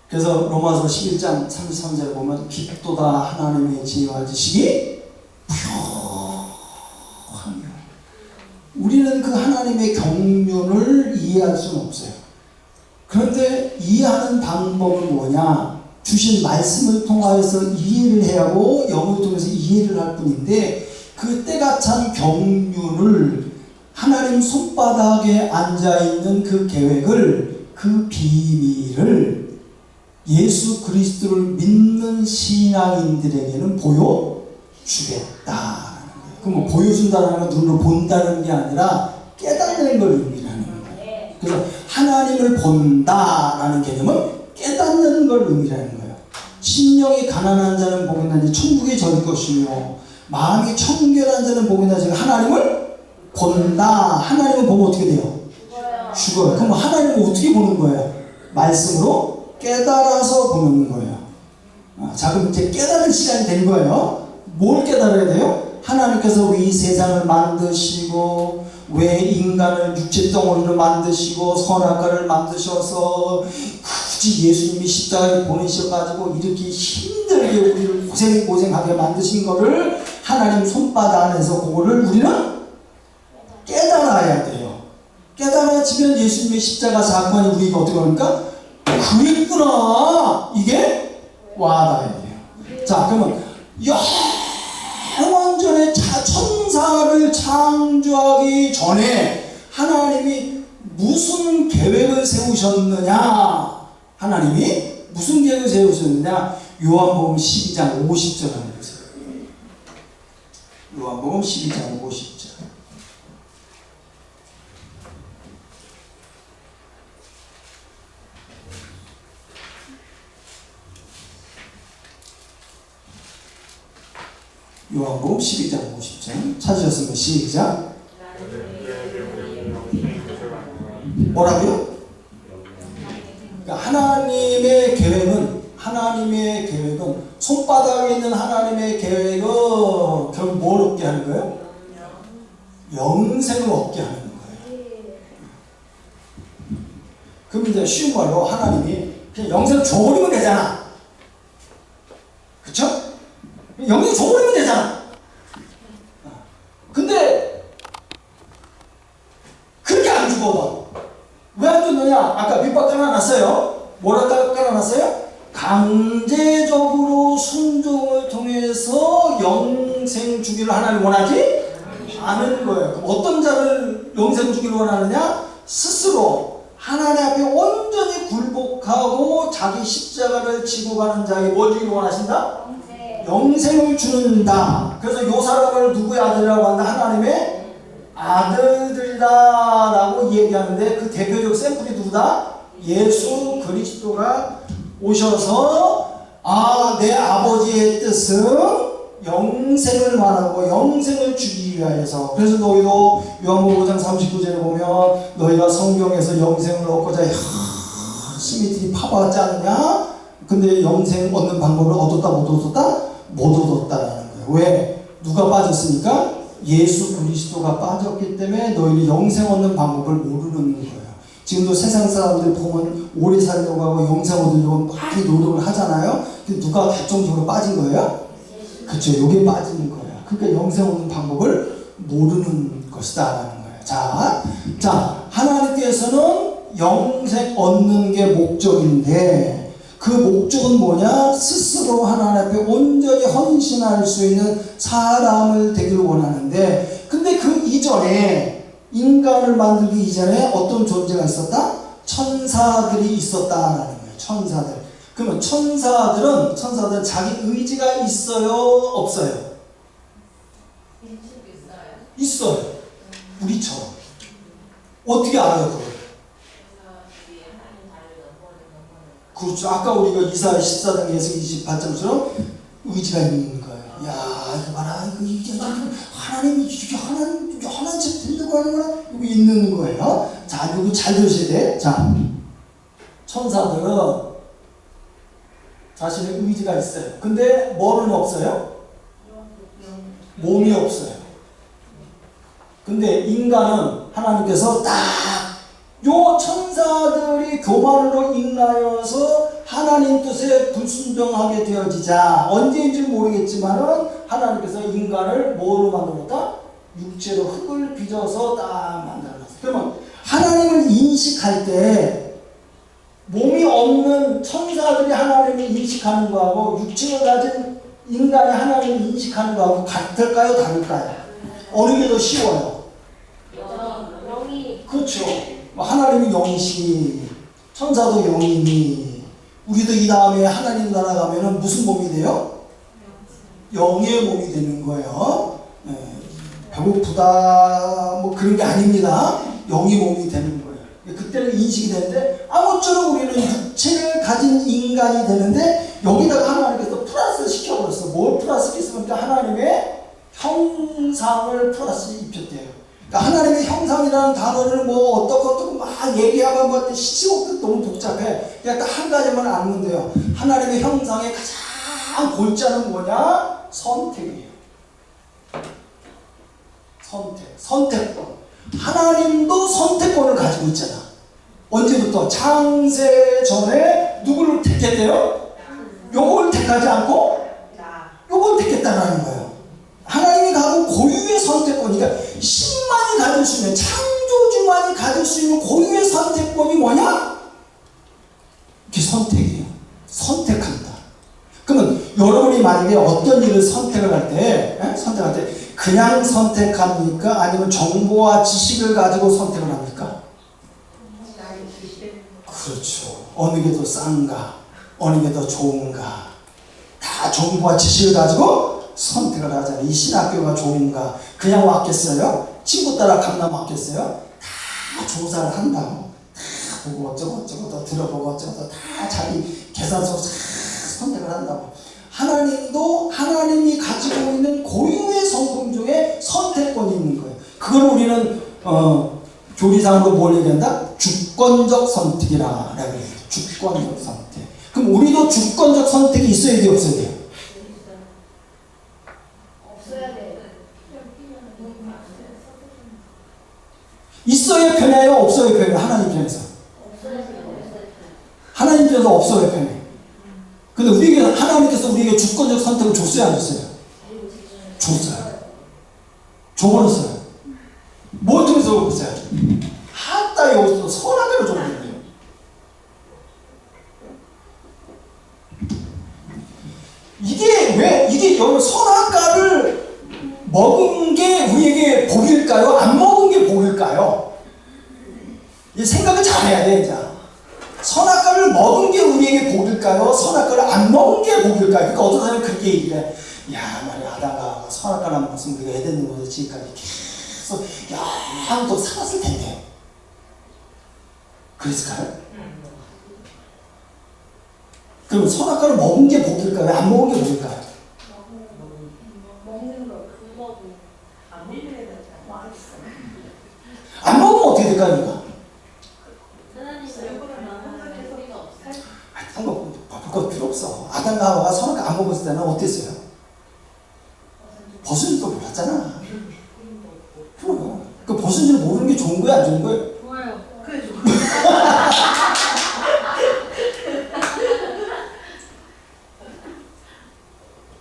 그래서 로마서 11장 33절에 보면 깊도다 하나님의 지혜와 지식이 묘하며 우리는 그 하나님의 경륜을 이해할 수는 없어요. 그런데 이해하는 방법은 뭐냐? 주신 말씀을 통하여서 이해를 해야 하고 영을 통해서 이해를 할 뿐인데 그 때가 찬 경륜을 하나님 손바닥에 앉아있는 그 계획을 그 비밀을 예수 그리스도를 믿는 신앙인들에게는 보여주겠다. 그럼 뭐 보여준다는 건 눈으로 본다는 게 아니라 깨닫는 걸 의미하는 거예요. 그래서 하나님을 본다라는 개념은 깨닫는 걸 의미하는 거예요. 심령이 가난한 자는 복이 나니 천국이 저릴 것이며 마음이 청결한 자는 복이 나지 하나님을 본다. 하나님을 보면 어떻게 돼요? 죽어요. 그럼 하나님을 어떻게 보는 거예요? 말씀으로 깨달아서 보는 거예요. 자, 그럼 이제 깨달을 시간이 된 거예요. 뭘 깨달아야 돼요? 하나님께서 왜 이 세상을 만드시고 왜 인간을 육체 덩어리로 만드시고 선악과를 만드셔서 굳이 예수님이 십자가에 보내셔가지고 이렇게 힘들게 우리를 고생하게 만드신 거를 하나님 손바닥 안에서 그거를 우리는 깨달아야 돼요. 깨달아지면 예수님의 십자가 사건이 우리가 어떻게 합니까? 그랬구나 이게 와닿아야 돼요. 자, 그러면 영원전에 천사를 창조하기 전에 하나님이 무슨 계획을 세우셨느냐? 하나님이 무슨 계획을 세우셨느냐? 요한복음 12장 50절 한번 보세요. 요한복음 12장 50절. 요한복음 12장 50절 찾으셨으면 시작. 뭐라고요? 그러니까 하나님의 계획은 손바닥에 있는 하나님의 계획은 결국 뭘 얻게 하는 거예요? 영생을 얻게 하는 거예요. 그럼 이제 쉬운 말로 하나님이 그냥 영생을 줘버리면 되잖아. 그쵸? 영생 줘버리면 되잖아. 근데 그렇게 안 주거든. 왜 안 줬느냐? 아까 밑밥 깔아놨어요. 뭐라고 깔아놨어요? 강제적으로 순종을 통해서 영생 주기를 하나님 원하지 않은 거예요. 그럼 어떤 자를 영생 주기를 원하느냐? 스스로 하나님 앞에 온전히 굴복하고 자기 십자가를 지고 가는 자에게 뭘 주기를 원하신다? 영생을 주는다. 그래서 요 사람을 누구의 아들이라고 한다? 하나님의 아들들이다 라고 얘기하는데 그 대표적 샘플이 누구다? 예수 그리스도가 오셔서 내 아버지의 뜻은 영생을 말하고 영생을 주기 위하여서 그래서 너희도 요한복음 5장 39절에 보면 너희가 성경에서 영생을 얻고자 열심히 파봐왔지 않느냐? 근데 영생 얻는 방법을 얻었다 못 얻었다? 못 얻었다라는 거예요. 왜? 누가 빠졌으니까? 예수 그리스도가 빠졌기 때문에 너희는 영생 얻는 방법을 모르는 거예요. 지금도 세상 사람들 보면 오래 살려고 하고 영생 얻으려고 많이 노력을 하잖아요. 근데 누가 결정적으로 빠진 거예요? 그쵸, 요게 빠지는 거예요. 그러니까 영생 얻는 방법을 모르는 것이다라는 거예요. 자, 하나님께서는 영생 얻는 게 목적인데 그 그 목적은 뭐냐? 스스로 하나님 앞에 온전히 헌신할 수 있는 사람을 되기를 원하는데, 근데 그 이전에, 인간을 만들기 이전에 어떤 존재가 있었다? 천사들이 있었다라는 거예요. 천사들. 그러면 천사들은 자기 의지가 있어요? 없어요? 있어요. 우리처럼. 어떻게 알아요, 그걸? 그렇죠. 아까 우리가 이사야 14장에서 28장처럼 의지가 있는 거예요. 야, 이거 봐라. 이게 하나님이 이게 하나님 책 들려고 하는 거라 이거 있는 거예요. 자, 이거 잘 들으셔야 돼. 자, 천사들은 자신의 의지가 있어요. 근데 뭐는 없어요? 몸이 없어요. 근데 인간은 하나님께서 딱 요 천사들이 교만으로 인하여서 하나님 뜻에 불순종하게 되어지자, 언제인지 모르겠지만은 하나님께서 인간을 뭐로 만들었다? 육체로 흙을 빚어서 딱 만들어놨어요. 그러면 하나님을 인식할 때 몸이 없는 천사들이 하나님을 인식하는 거하고 육체를 가진 인간이 하나님을 인식하는 거하고 같을까요? 다를까요? 어느 게 더 쉬워요?
영이
그렇죠. 하나님이 영이시니 천사도 영이니 우리도 이 다음에 하나님 나라 가면은 무슨 몸이 돼요? 영의 몸이 되는 거예요. 배고프다 뭐 그런 게 아닙니다. 영의 몸이 되는 거예요. 그때는 인식이 되는데 아무쪼록 우리는 육체를 가진 인간이 되는데 여기다가 하나님께서 플러스 시켜버렸어. 뭘 플러스 시켰습니까? 하나님의 형상을 플러스 입혔대요. 그러니까 하나님의 형상이라는 단어를 뭐 어떻고 막 얘기하면 뭐 시시곡도 너무 복잡해. 그냥 딱 한 가지만 알면 돼요. 하나님의 형상의 가장 골자는 뭐냐? 선택이에요. 선택권. 하나님도 선택권을 가지고 있잖아. 언제부터? 창세 전에 누구를 택했대요? 요걸 택하지 않고 요걸 택했다는 거예요. 하나님이 가진 고유의 선택권, 그러니까 신만이 가질 수 있는, 창조주만이 가질 수 있는 고유의 선택권이 뭐냐? 그게 선택이에요. 선택한다. 그러면 여러분이 만약에 어떤 일을 선택을 할 때, 그냥 선택합니까? 아니면 정보와 지식을 가지고 선택을 합니까? 그렇죠. 어느 게 더 싼가? 어느 게 더 좋은가? 다 정보와 지식을 가지고 선택을 하잖아요. 이 신학교가 좋은가? 그냥 왔겠어요? 친구 따라 강남 왔겠어요? 다 조사를 한다고. 다 보고 어쩌고 더 들어보고 어쩌고 다 자기 계산서 선택을 한다고. 하나님도 하나님이 가지고 있는 고유의 성품 중에 선택권이 있는 거예요. 그걸 우리는 교리상으로 뭘 얘기한다? 주권적 선택이라 그래요. 주권적 선택. 그럼 우리도 주권적 선택이 있어야 돼요, 없어야 돼요? 있어야 편해요? 없어야 편해요? 하나님 편에서. 하나님 편에서 없어야 편해요. 근데 하나님께서 우리에게 주권적 선택을 줬어요, 안 줬어요? 줬어요. 줘버렸어요. 뭘 통해서 보세요? 하다 여기서 선악과를 줘버렸네요. 이게 여러분 선악과를 먹은 게 우리에게 복일까요? 안 먹은 게 복일까요? 이 생각을 잘해야 돼, 이제. 선악과를 먹은 게 우리에게 복일까요? 선악과를 안 먹은 게 복일까요? 그러니까 어떤 사람이 그렇게 얘기를 해. 야, 말이야, 하다가 선악과를 안 먹었으면 우리가 에덴으로부터 지금까지 계속 영원토록 살았을 텐데. 그랬을까요? 그럼 선악과를 먹은 게 복일까요? 안 먹은 게 복일까요?
먹는 거 그거고
안 먹으면 어떻게 될까요? 그거 필요 없어. 아담과 하와가 선악과 안 먹었을 때는 어땠어요? 벗은 줄 몰랐잖아. 그럼 그 벗은 줄 모르는 게 좋은 거야, 안 좋은 거예요?
좋아요. 그래 좋아요.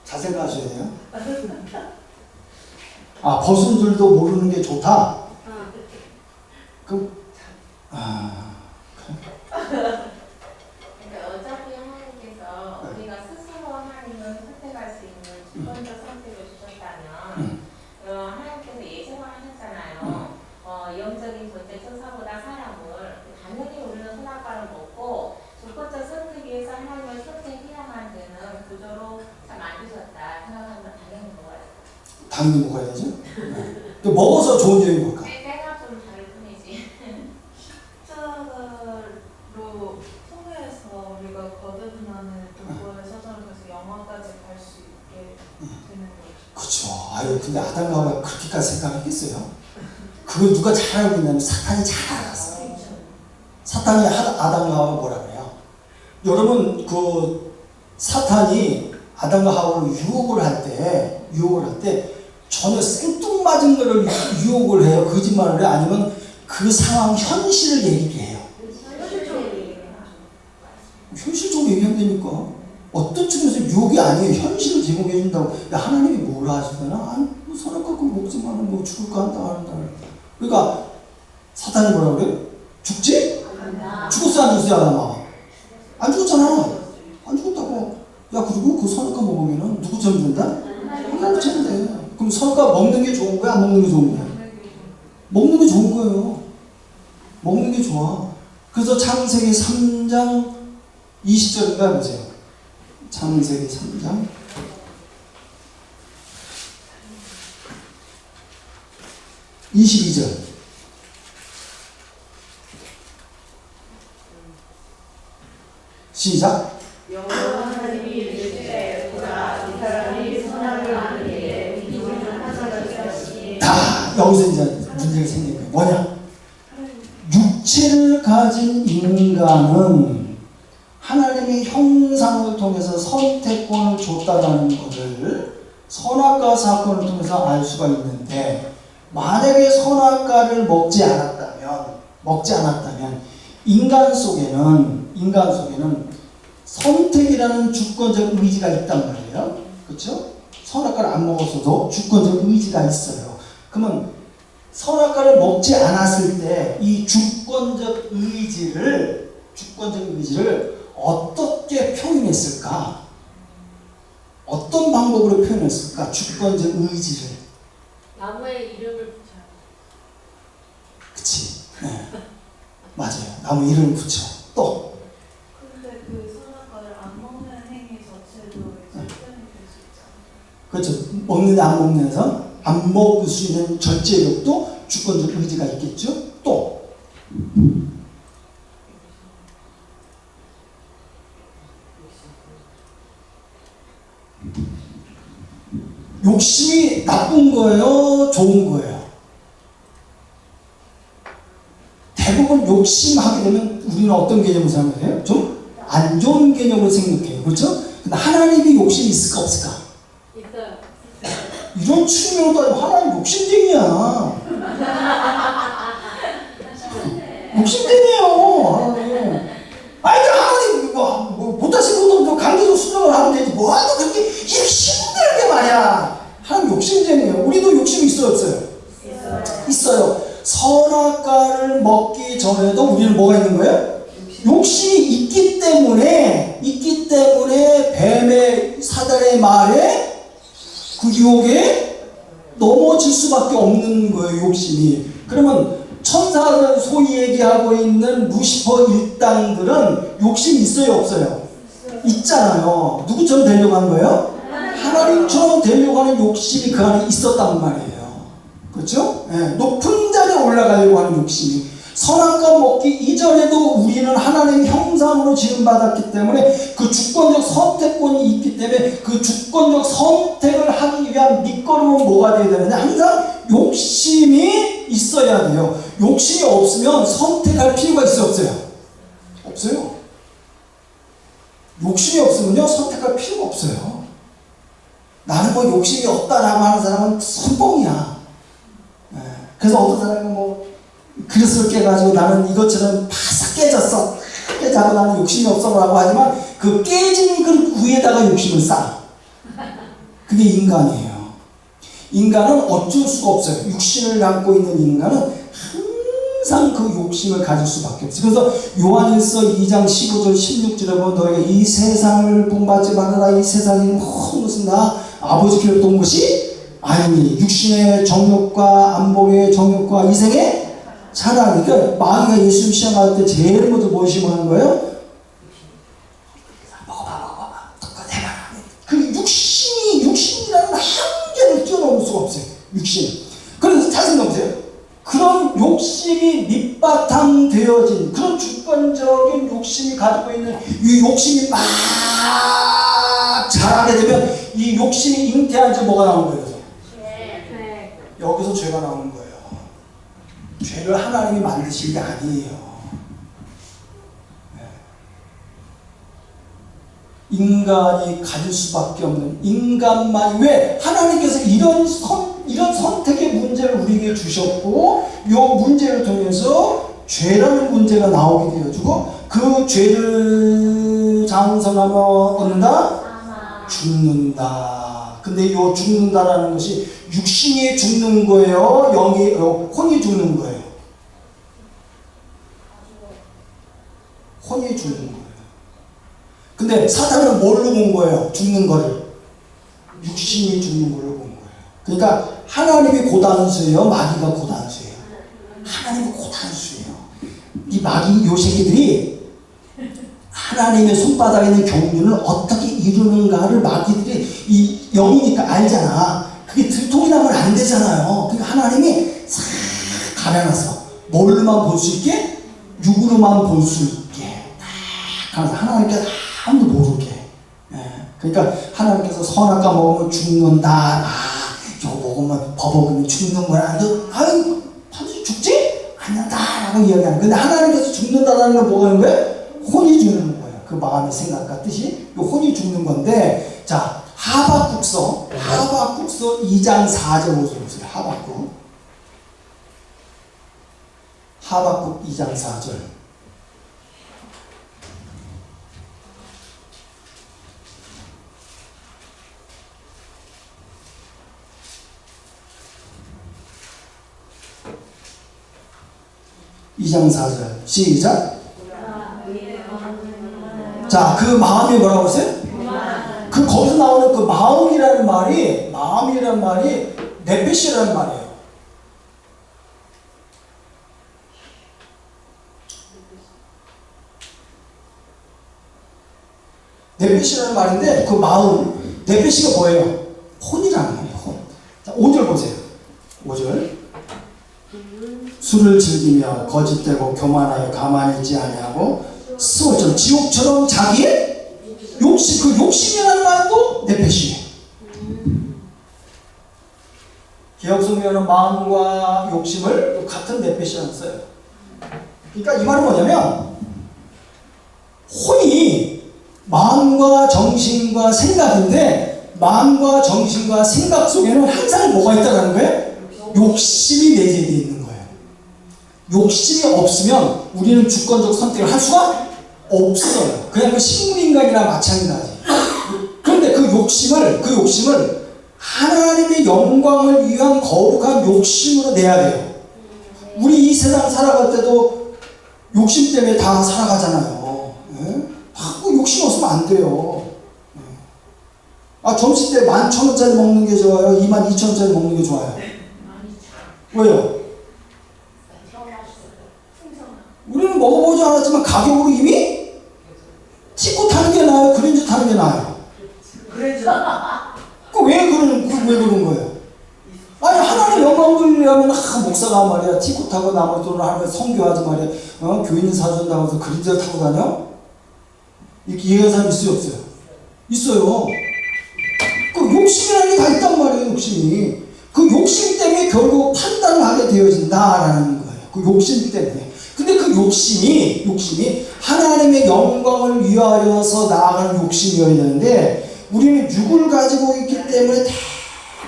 잘 생각하셔야 돼요. 아, 벗은 줄도 모르는 게 좋다. 그럼
그러니까 어차피 하는 게
당연히 먹어야 되죠. 네. 먹어서 좋은 점이 뭘까?
때가 좀 다를 뿐이지.
십자가로 통해서 우리가 거듭나는 또 구원의 사정을 통해서 영화까지 갈 수 있게 되는 거죠.
그렇죠. 아유, 근데 아담과 하와가 그렇게까지 생각했겠어요? 그걸 누가 잘 알고 있냐면 사탄이 잘 알았어요. 사탄이 아담과 하와가 뭐라 그래요? 여러분, 그 사탄이 아담과 하와를 유혹을 할 때 전혀 생뚱맞은 거를 유혹을 해요. 거짓말을 해요. 아니면 그 상황 현실을 얘기를 해요. 현실적으로 얘기하면 되니까. 어떤 측면에서 유혹이 아니에요. 현실을 제공해 준다고. 야, 하나님이 뭐라 하시더나? 아니, 뭐 선악과 그 먹지 마는 뭐 죽을까 한다. 그러니까 사탄이 뭐라 그래요? 죽지? 죽었어 안 죽었어 아담아? 안 죽었잖아. 안 죽었다고. 야, 그리고 그 선악과 먹으면은 누구처럼 된다? 하나님처럼 돼. 그럼 선악과 먹는 게 좋은 거야? 안 먹는 게 좋은 거야? 먹는 게 좋은 거예요. 먹는 게 좋아. 그래서 창세기 3장 20절인가 보세요. 창세기 3장 22절. 시작.
하나님이 이르시되 보라 이 사람이 선악을 아느니에 이는 하나가 되었으니
다 여기서 이제 문제가 생긴 거예요. 뭐냐? 육체를 가진 인간은 하나님의 형상을 통해서 선택권을 줬다라는 것을 선악과 사건을 통해서 알 수가 있는데, 만약에 선악과를 먹지 않았다면 인간 속에는 선택이라는 주권적 의지가 있단 말이에요. 그렇죠? 선악과를 안 먹었어도 주권적 의지가 있어요. 그러면 선악과를 먹지 않았을 때 이 주권적 의지를 어떻게 표현했을까? 어떤 방법으로 표현했을까? 주권적 의지를.
나무에 이름을 붙여요.
그치? 네. 맞아요. 나무 이름을 붙여. 또
근데 그 선악과를 안 먹는 행위 자체도 이제 표현이 될 수 있잖아요.
그렇죠. 먹느냐 안 먹느냐에서 안 먹을 수 있는 절제력도 주권적 의지가 있겠죠. 또 욕심이 나쁜 거예요? 좋은 거예요? 대부분 욕심하게 되면 우리는 어떤 개념을 생각해요? 좀 안 좋은 개념으로 생각해요. 그렇죠? 근데 하나님이 욕심이 있을까 없을까?
있어요.
이런 측면으로 따지면 하나님 욕심쟁이야. 욕심쟁이에요. 아니, 하나님 못하신 것도 강제로 수정을 하면 되지. 뭐하도 그렇게 이렇게 힘들게 말이야. 하나님 욕심쟁이에요. 우리도 욕심이 있어요, 없어요? 있어요. 선악과를 먹기 전에도 우리는 뭐가 있는 거예요? 욕심이 있기 때문에 뱀의 사단의 말에 그 유혹에 넘어질 수밖에 없는 거예요. 욕심이. 그러면 천사들 소위 얘기하고 있는 루시퍼 일당들은 욕심이 있어요, 없어요? 있잖아요. 누구처럼 되려고 한 거예요? 하나님처럼 되려고 하는 욕심이 그 안에 있었단 말이에요. 그렇죠? 네. 높은 자리에 올라가려고 하는 욕심이. 선악과 먹기 이전에도 우리는 하나님의 형상으로 지음받았기 때문에 그 주권적 선택권이 있기 때문에 그 주권적 선택을 하기 위한 밑거름은 뭐가 되어야 되느냐? 항상 욕심이 있어야 돼요. 욕심이 없으면 선택할 필요가 있어요, 없어요? 없어요. 욕심이 없으면요, 선택할 필요가 없어요. 나는 뭐 욕심이 없다라고 하는 사람은 선봉이야. 네. 그래서 어떤 사람은 뭐 그릇을 깨가지고 나는 이것처럼 바싹 깨졌어. 깨자고 나는 욕심이 없어라고 하지만 그 깨진 그릇 위에다가 욕심을 쌓아. 그게 인간이에요. 인간은 어쩔 수가 없어요. 육신을 갖고 있는 인간은 항상 그 욕심을 가질 수밖에 없어요. 그래서 요한일서 2장 15절 16절에 보면 너희가 이 세상을 본받지 말아라. 이 세상이 무슨 나 아버지께로 온 것이 아니니 육신의 정욕과 안목의 정욕과 이생의 자랑. 그러니까 마귀가 예수님 시험할 때 제일 먼저 뭘 시험하는 거예요? 먹어봐. 똑같아 해봐라. 그 육신이라는 한계를 뛰어넘을 수가 없어요. 육신. 그래서 잘 생각해보세요. 그런 욕심이 밑바탕 되어진 그런 주권적인 욕심이 가지고 있는 이 욕심이 막 자라게 되면 이 욕심이 잉태한 지 뭐가 나오는 거예요? 여기서 죄가 나오는 거예요. 죄를 하나님이 만드신 게 아니에요. 인간이 가질 수밖에 없는 인간만 왜 하나님께서 이런 선택의 문제를 우리에게 주셨고 이 문제를 통해서 죄라는 문제가 나오게 되어주고 그 죄를 장성하며 얻는다? 죽는다. 근데 이 죽는다라는 것이 육신이 죽는 거예요? 혼이 죽는 거예요? 혼이 죽는 거예요. 근데 사탄은 뭘로 본 거예요? 죽는 거를. 육신이 죽는 걸로 본 거예요. 그러니까 하나님이 고단수예요? 마귀가 고단수예요? 하나님이 고단수예요. 이 마귀 요 새끼들이 하나님의 손바닥에 있는 경륜을 어떻게 이루는가를 마귀들이 이 영이니까 알잖아. 그게 들통이 나면 안 되잖아요. 그러니까 하나님이 싹 가려놨어. 뭘로만 볼 수 있게? 육으로만 볼 수 있게. 딱 하나님께서 아무도 모르게. 그러니까 하나님께서 선악과 먹으면 죽는다. 이거 먹으면 버벅이면 죽는 거야. 아유, 반드시 죽지? 않는다라고 이야기하는. 근데 하나님께서 죽는다라는 건 뭐가 하는 거예요? 혼이 죽는 거예요. 그 마음의 생각과 뜻이 이 혼이 죽는 건데, 자 하박국서 2장 4절 보세요. 하박국 2장 4절. 시작. 자, 그 마음이 뭐라고 했어요? 그 거기서 나오는 그 마음이라는 말이 네페시라는 말이에요. 네페시라는 말인데 그 마음, 네페시가 뭐예요? 혼이라는 거예요. 혼. 자, 5절 보세요. 5절. 술을 즐기며 거짓되고 교만하여 가만히 있지 아니하고 스월처럼 지옥처럼 자기의 욕심, 그 욕심이라는 말도 네페시예요. 개혁성경은 마음과 욕심을 같은 네페시라고 써요. 그러니까 이 말은 뭐냐면 혼이 마음과 정신과 생각인데 마음과 정신과 생각 속에는 항상 뭐가 있다는 거예요? 욕심이 내재되어 있는 거예요. 욕심이 없으면 우리는 주권적 선택을 할 수가 없어요. 그냥 그 식물인간이나 마찬가지. 그런데 그 욕심을 하나님의 영광을 위한 거룩한 욕심으로 내야 돼요. 우리 이 세상 살아갈 때도 욕심 때문에 다 살아가잖아요. 자꾸 욕심 없으면 안 돼요. 점심 때 11,000원짜리 먹는 게 좋아요? 22,000원짜리 먹는 게 좋아요? 왜요? 우리는 먹어보지 않았지만 가격으로 이미 티코 타는 게 나아요? 그랜저 타는 게 나아요?
그래죠.
왜 그런 거예요? 아니 하나님 영광 돌리려면 목사가 말이야 티코 타고 나머지 돈을 하면 선교하지 말이야 교인 사준다고 해서 그랜저 타고 다녀? 이렇게 이해하는 사람 있어요 없어요? 있어요. 그 욕심이라는 게 다 있단 말이에요. 욕심이. 그 욕심 때문에 결국 판단을 하게 되어진다라는 거예요. 그 욕심 때문에. 근데 그 욕심이 하나님의 영광을 위하여서 나아가는 욕심이어야 되는데 우리는 육을 가지고 있기 때문에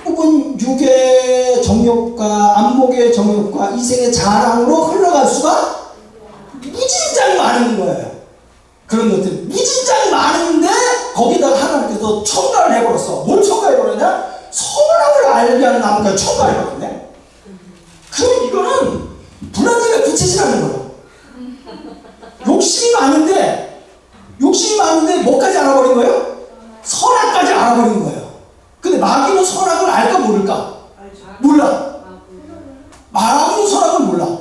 대부분 육의 정욕과 안목의 정욕과 이생의 자랑으로 흘러갈 수가 무진장 많은 거예요. 그런 것들이 무진장 많은데 거기다가 하나님께서 첨가를 해버렸어. 뭘 첨가해버렸냐? 선악을 알게 하는 나무까지 첨가해버렸네. 그럼 이거는 불안정에 붙이지라는 거예요. 욕심이 많은데 뭐까지 알아버린 거예요? 선악까지 알아버린 거예요. 근데 마귀는 선악을 알까 모를까? 몰라. 마귀는 선악을 몰라.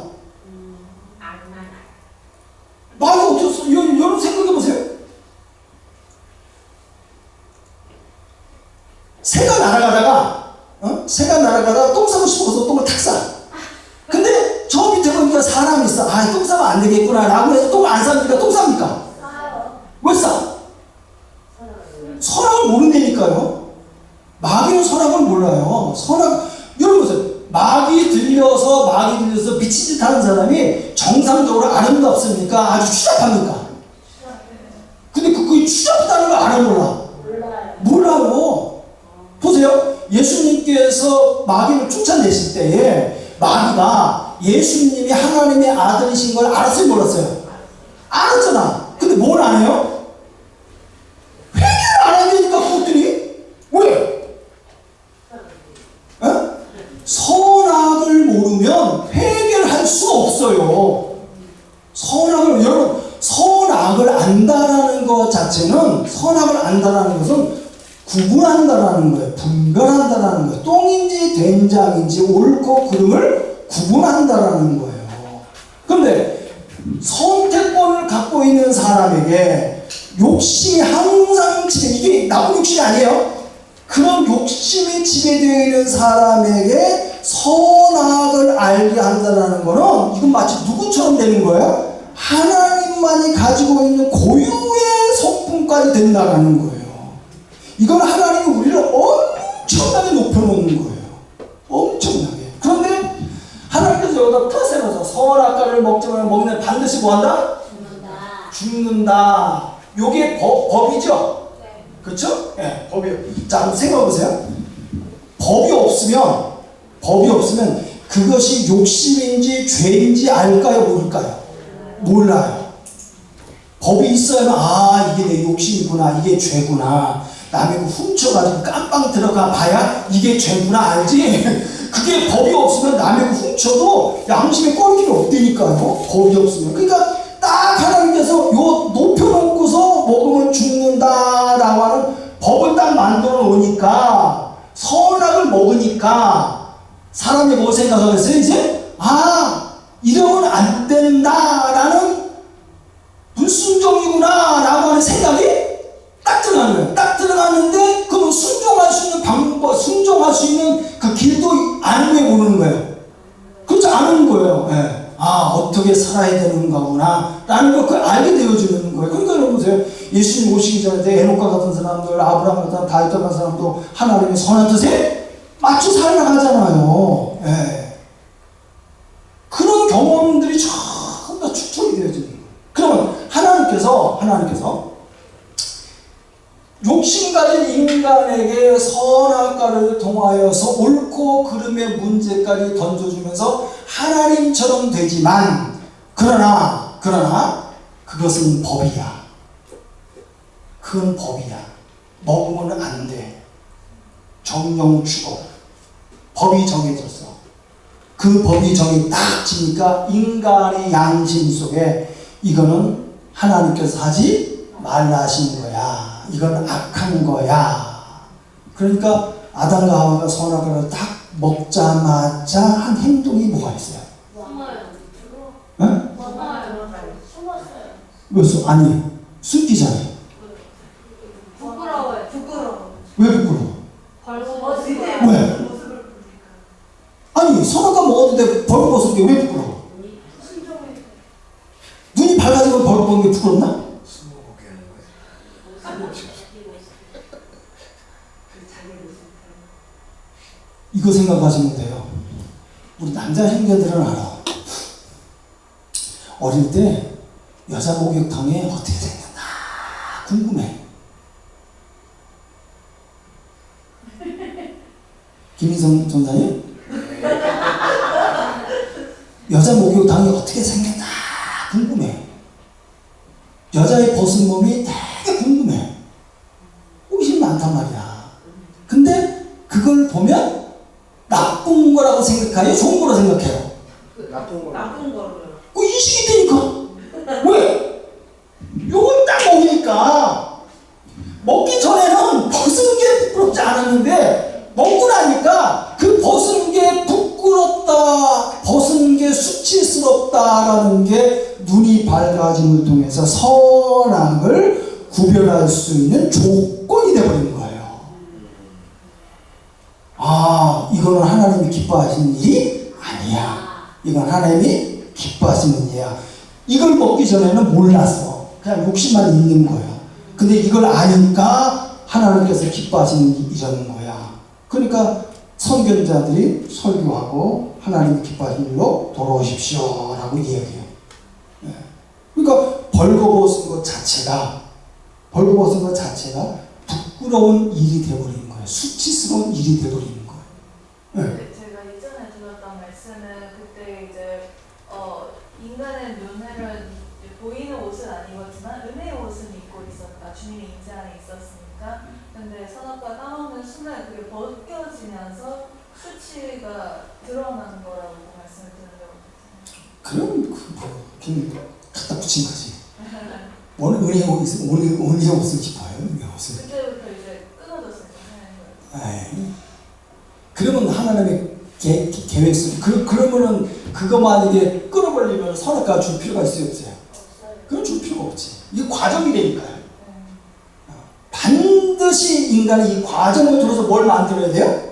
마귀 어떻게 여러분 생각해보세요. 새가 날아가다가 똥 싸고 싶어서 똥을 탁 싸. 근데 저 밑에 보니까 사람이 있어. 아, 똥 싸면 안 되겠구나 라고 해서 똥을 안 쌉니까? 똥 쌉니까? 왜 싸? 선악을 모른다니까요. 마귀는 선악을 몰라요. 여러분 보세요. 마귀 들려서 미친 짓 하는 사람이 정상적으로 아름답습니까? 아주 추잡합니까? 근데 그 추잡하다는 걸 알아 몰라? 몰라요. 보세요. 예수님께서 마귀를 쫓아내실 때에 마귀가 예수님이 하나님의 아들이신 걸 알았어요, 몰랐어요? 알았잖아. 근데 뭘 안 해요? 회개를 안 한다니까, 그것들이. 왜? 에? 선악을 모르면 회개를 할 수가 없어요. 여러분, 선악을 안다라는 것 자체는, 선악을 안다라는 것은 구분한다라는 거예요. 분별한다라는 거예요. 똥인지 된장인지 옳고 그름을 구분한다라는 거예요. 그런데 선택권을 갖고 있는 사람에게 욕심이 항상 이게 나쁜 욕심이 아니에요. 그런 욕심이 지배되어 있는 사람에게 선악을 알게 한다는 거는 이건 마치 누구처럼 되는 거예요? 하나님만이 가지고 있는 고유의 성품까지 된다는 거예요. 이건 하나님이 우리를 엄청나게 높여놓는 거예요. 엄청나게. 그런데 하나님께서 여기다 플러스해서 선악과를 먹는 반드시 뭐한다? 죽는다. 요게 법이죠?
네.
그렇죠? 예, 법이에요. 자, 한번 생각해보세요. 법이 없으면 그것이 욕심인지 죄인지 알까요? 모를까요? 몰라요. 법이 있어야만 이게 내 욕심이구나, 이게 죄구나. 남의 거 훔쳐가지고 깜빵 들어가 봐야 이게 죄구나 알지? 그게 법이 없으면 남의 거 훔쳐도 양심에 꺼릴 필요 없다니까요. 법이 없으면. 그러니까 딱 하나님께서 요 높여놓고서 먹으면 죽는다라고 하는 법을 딱 만들어 놓으니까 선악을 먹으니까 사람이 뭐 생각하겠어요? 이제 이러면 안 된다라는 불순종이구나 라고 하는 생각이 딱 들어가는 거예요. 딱 들어갔는데 그러면 순종할 수 있는 방법, 순종할 수 있는 그 길도 아는 게 모르는 거예요. 그렇지 않은 거예요. 예. 어떻게 살아야 되는가구나 라는 걸 그걸 알게 되어주는 거예요. 그러니까 여러분 보세요. 예수님 오시기 전에 에녹과 같은 사람들, 아브라함 같은 사람, 다윗 같은 사람도 하나님의 선한 뜻에 맞춰 살아가잖아요. 예. 그런 경험들이 전부 다 축적이 되어지는 거예요. 그러면 하나님께서 욕심 가진 인간에게 선악과를 통하여서 옳고 그름의 문제까지 던져주면서 하나님처럼 되지만 그러나 그것은 법이야. 그건 법이야. 먹으면 안 돼. 정령 죽어. 법이 정해졌어. 그 법이 정이 딱 지니까 인간의 양심 속에 이거는 하나님께서 하지 말라 하신 거야. 이건 악한 거야. 그러니까 아담과 하와가 선악과를 딱 먹자마자 한 행동이 뭐가 있어요?
숨어요.
숨었어요.
왜 아니 숨기잖아요.
부끄러워요.
왜 부끄러워?
벌써
왜? 아니 선악과 먹었는데 벌금 벗은 게 왜 부끄러워? 눈이 밝아지고 벌금 벗은 게 부끄럽나? 이거 생각하시면 돼요. 우리 남자 형제들은 알아. 어릴 때 여자 목욕탕에 어떻게 생겼나 궁금해. 김인성 전사님? 여자 목욕탕이 어떻게 생겼나 궁금해. 여자의 벗은 몸이 되게 궁금해. 호기심 많단 말이야. 근데 그걸 보면 나쁜 거라고 생각해요? 좋은 거라고 생각해요?
나쁜 거로요.
그 인식이 되니까. 왜? 요걸 딱 먹으니까 먹기 전에는 벗은 게 부끄럽지 않았는데 먹고 나니까 그 벗은 게 부끄럽다, 벗은 게 수치스럽다라는 게 눈이 밝아짐을 통해서 선악을 구별할 수 있는 조건이 되어버린 거예요. 이거는 하나님이 기뻐하시는 일이 아니야. 이건 하나님이 기뻐하시는 일이야. 이걸 먹기 전에는 몰랐어. 그냥 욕심만 있는 거야. 근데 이걸 아니까 하나님께서 기뻐하시는 일이라는 거야. 그러니까 선견자들이 설교하고 하나님이 기뻐하시는 일로 돌아오십시오 라고 이야기해요. 그러니까 벌거벗은 것 자체가 부끄러운 일이 되어버리는 거예요. 수치스러운 일이 되어버리는 거예요.
제가 예전에 들었던 말씀은 그때 이제 인간의 눈에는 보이는 옷은 안 입었지만 은혜의 옷은 입고 있었다. 주님의 임재 안에 있었으니까. 근데 선악과 따먹는 순간 그게 벗겨지면서 수치가 드러나는 거라고 말씀을 드리려고
그럼 그냥 갖다 붙인 거지. 오늘 은혜의 옷을 입어요. 은혜의 옷을.
그때부터 이제 끊어졌어요.
그러면 하나님의 계획수. 그러면은 그거 만약에 끊어버리면 선악과 줄 필요가 있어요, 없어요? 그건 줄 필요가 없지. 이게 과정이 되니까요. 반드시 인간이 이 과정을 통해서 뭘 만들어야 돼요?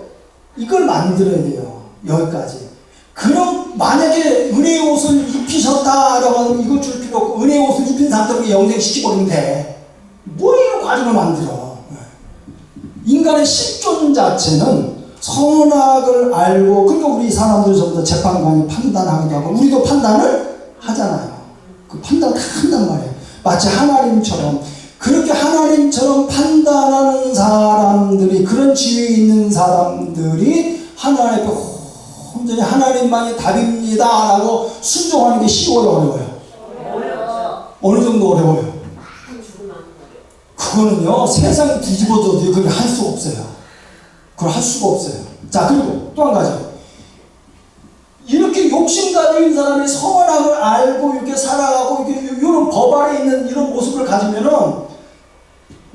이걸 만들어야 돼요. 여기까지. 그럼 만약에 은혜의 옷을 입히셨다라고 하면 이걸 줄 필요 없고 은혜의 옷을 입힌 상태로 영생시켜버리면 돼. 뭐 이런 과정을 만들어. 인간의 실존 자체는 선악을 알고, 그러니까 우리 사람들이 전부 다 재판관이 판단하기도 하고 우리도 판단을 하잖아요. 그 판단 다 한단 말이에요. 마치 하나님처럼. 그렇게 하나님처럼 판단하는 사람들이, 그런 지위에 있는 사람들이 하나님 앞에 온전히 하나님만이 답입니다 라고 순종하는 게 쉬워요, 어려워요? 어느 정도 어려워요? 그거는요, 세상이 뒤집어져도 그걸 할 수가 없어요. 그걸 할 수가 없어요. 자, 그리고 또 한 가지. 이렇게 욕심 가진 사람이 선악을 알고 이렇게 살아가고 이런 법 아래 있는 이런 모습을 가지면은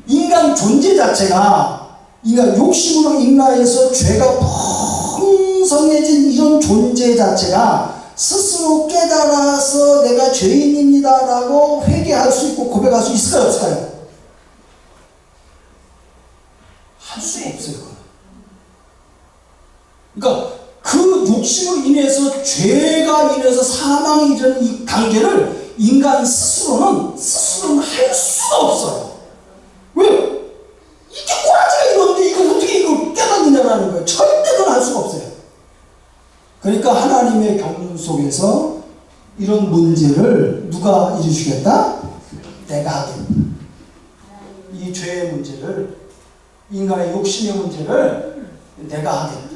인간 존재 자체가, 인간 욕심으로 인간에서 죄가 풍성해진 이런 존재 자체가 스스로 깨달아서 내가 죄인입니다라고 회개할 수 있고 고백할 수 있을까요, 없을까요? 할 수가 없어요. 그러니까 그 욕심으로 인해서, 죄가 인해서 사망에 이르는 이 단계를 인간 스스로는 할 수가 없어요. 왜? 이게 꼬라지가 이런데 이거 어떻게 이걸 깨닫느냐라는 거예요. 절대 그건 할 수가 없어요. 그러니까 하나님의 경륜 속에서 이런 문제를 누가 이루시겠다? 내가 하겠다. 이 죄의 문제를, 인간의 욕심의 문제를 내가 하겠다.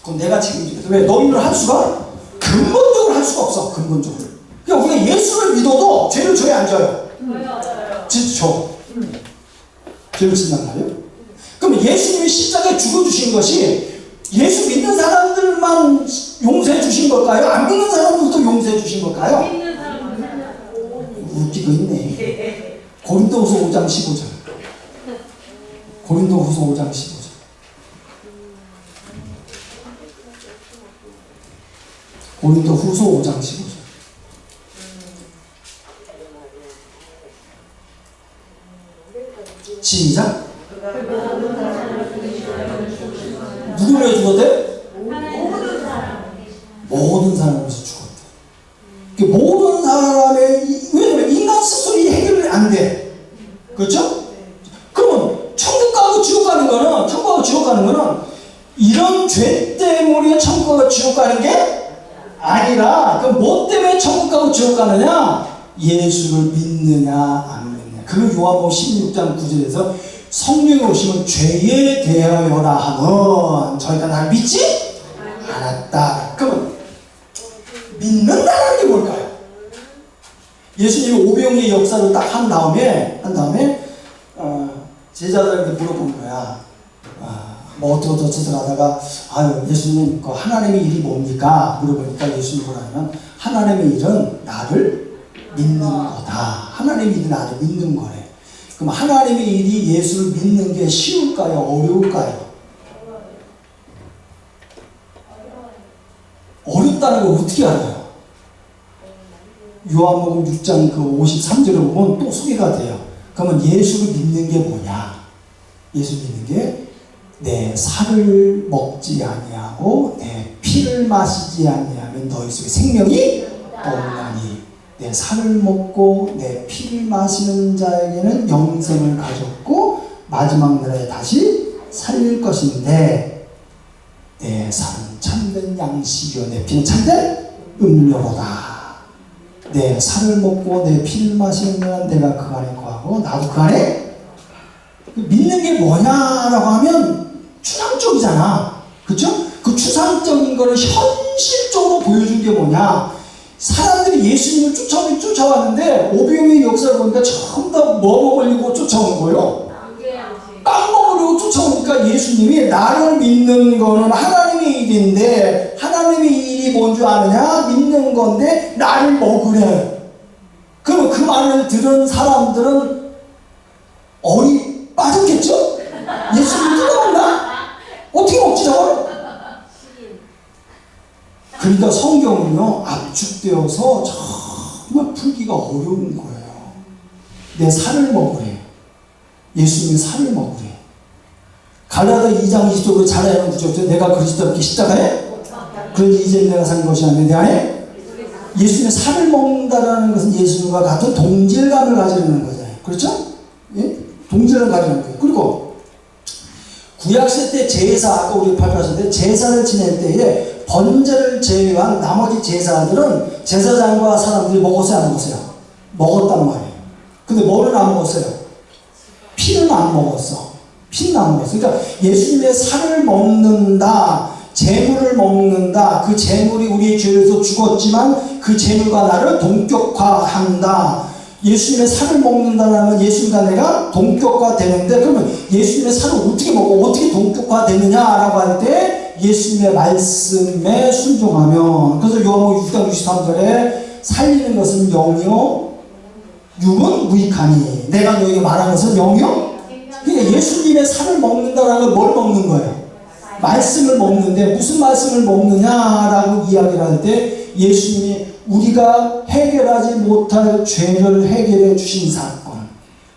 그럼 내가 책임지겠다. 왜? 너희를 할 수가? 근본적으로 할 수가 없어. 근본적으로. 그러니까 우리가 예수를 믿어도 죄를 져요, 안 져요? 짓죠. 죄를 짓단 말이에요. 그럼 예수님이 십자가에 죽어주신 것이 예수 믿는 사람들만 용서해 주신 걸까요? 안 믿는 사람들도 용서해 주신 걸까요? 웃기고 있네. 고린도후서 5장 15절. 고린도후서 5장 15절. 고린도후서 5장 15절. 시작. 누구를 위해 죽었대? 모든 사람을 위해서 죽었대. 모든 사람의, 왜냐면 인간 스스로 이 해결이 안 돼. 그렇죠? 그러면 천국 가고 지옥 가는 거는 이런 죄 때문에 천국 가고 지옥 가는 게 아니라, 그럼 뭐 때문에 천국 가고 지옥 가느냐? 예수를 믿느냐 안 믿느냐. 그 요한복음 16장 9절에서 성령이 오시면 죄에 대하여라 하면 저희가 날 믿지 않았다. 그러면 믿는다는 게 뭘까요? 예수님이 오병이의 역사를 딱 한 다음에 제자들한테 물어본 거야. 뭐 어쩌고저쩌고 하다가 예수님 그 하나님의 일이 뭡니까? 물어보니까 예수님 뭐라면 하나님의 일은 나를 믿는 거다. 하나님의 일이 나를 믿는 거래. 그럼 하나님의 일이 예수를 믿는 게 쉬울까요? 어려울까요? 어렵다는 걸 어떻게 알아요? 요한복음 6장 그 53절을 보면 또 소개가 돼요. 그러면 예수를 믿는 게 뭐냐? 예수 믿는 게 내 살을 먹지 아니하고 내 피를 마시지 아니하면 너희 속에 생명이 없나니 내 살을 먹고 내 피를 마시는 자에게는 영생을 가졌고 마지막 날에 다시 살릴 것인데 내 살은 참된 양식이요 내 피는 참된 음료로다. 내 살을 먹고 내 피를 마시는 자는 내가 그 안에 거하고 나도 그 안에. 믿는 게 뭐냐라고 하면 추상적이잖아. 그렇죠? 그 추상적인 거를 현실적으로 보여준 게 뭐냐? 사람들이 예수님을 쫓아왔는데 오병이의 역사를 보니까 전부 다 뭐 먹으려고 쫓아오는 거예요? 빵 먹으려고 쫓아오니까 예수님이 나를 믿는 거는 하나님의 일인데 하나님의 일이 뭔 줄 아느냐? 믿는 건데 나를 먹으래. 그러면 그 말을 들은 사람들은 어리 빠졌겠죠? 예수님 뜯어먹나? 어떻게 먹지 저걸? 그러니까 성경은요 압축되어서 정말 풀기가 어려운 거예요. 내 살을 먹으래. 예수님이 살을 먹으래. 갈라디아 2장 20절로 잘 아는 구절죠. 내가 그리스도께 십자가에 그런지 이제 내가 산 것이 아니라 내 안에 예수님의 살을 먹는다라는 것은 예수님과 같은 동질감을 가지는 거잖아요. 그렇죠? 예? 동질감을 가지는 거예요. 그리고 구약시대 때 제사, 아까 우리 발표하셨는데 제사를 지낼 때에 번제를 제외한 나머지 제사들은 제사장과 사람들이 먹었어요, 안 먹었어요? 먹었단 말이에요. 근데 뭐는 안 먹었어요? 피는 안 먹었어. 피는 안 먹었어. 그러니까 예수님의 살을 먹는다, 재물을 먹는다. 그 재물이 우리의 죄를 위해서 죽었지만 그 재물과 나를 동격화한다. 예수님의 살을 먹는다라면 예수님과 내가 동격화되는데 그러면 예수님의 살을 어떻게 먹고 어떻게 동격화되느냐라고 할 때 예수님의 말씀에 순종하면 그래서 요한복음 6장 63절에 살리는 것은 영이요 육은 무익하니 내가 너에게 말한 것은 영이요 그러니까 예수님의 살을 먹는다라는 건 뭘 먹는 거예요? 말씀을 먹는데 무슨 말씀을 먹느냐라고 이야기를 할 때 예수님이 우리가 해결하지 못할 죄를 해결해 주신 사건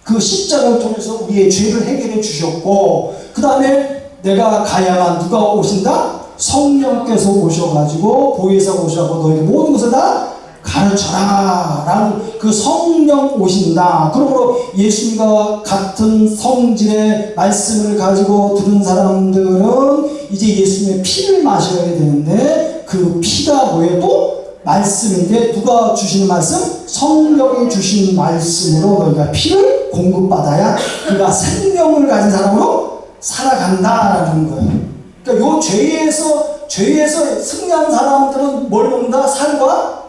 그 십자가를 통해서 우리의 죄를 해결해 주셨고 그 다음에 내가 가야만 누가 오신다? 성령께서 오셔가지고 보혜사가 오셔가지고 너희들 모든 것을 다 가르쳐라 라는 그 성령 오신다. 그러므로 예수님과 같은 성질의 말씀을 가지고 들은 사람들은 이제 예수님의 피를 마셔야 되는데 그 피가 뭐예요? 말씀인데 누가 주시는 말씀? 성령이 주신 말씀으로 너희가 피를 공급받아야 그가 생명을 가진 사람으로 살아간다라는 거예요. 그러니까 요 죄에서 승리한 사람들은 뭘 먹는다? 살과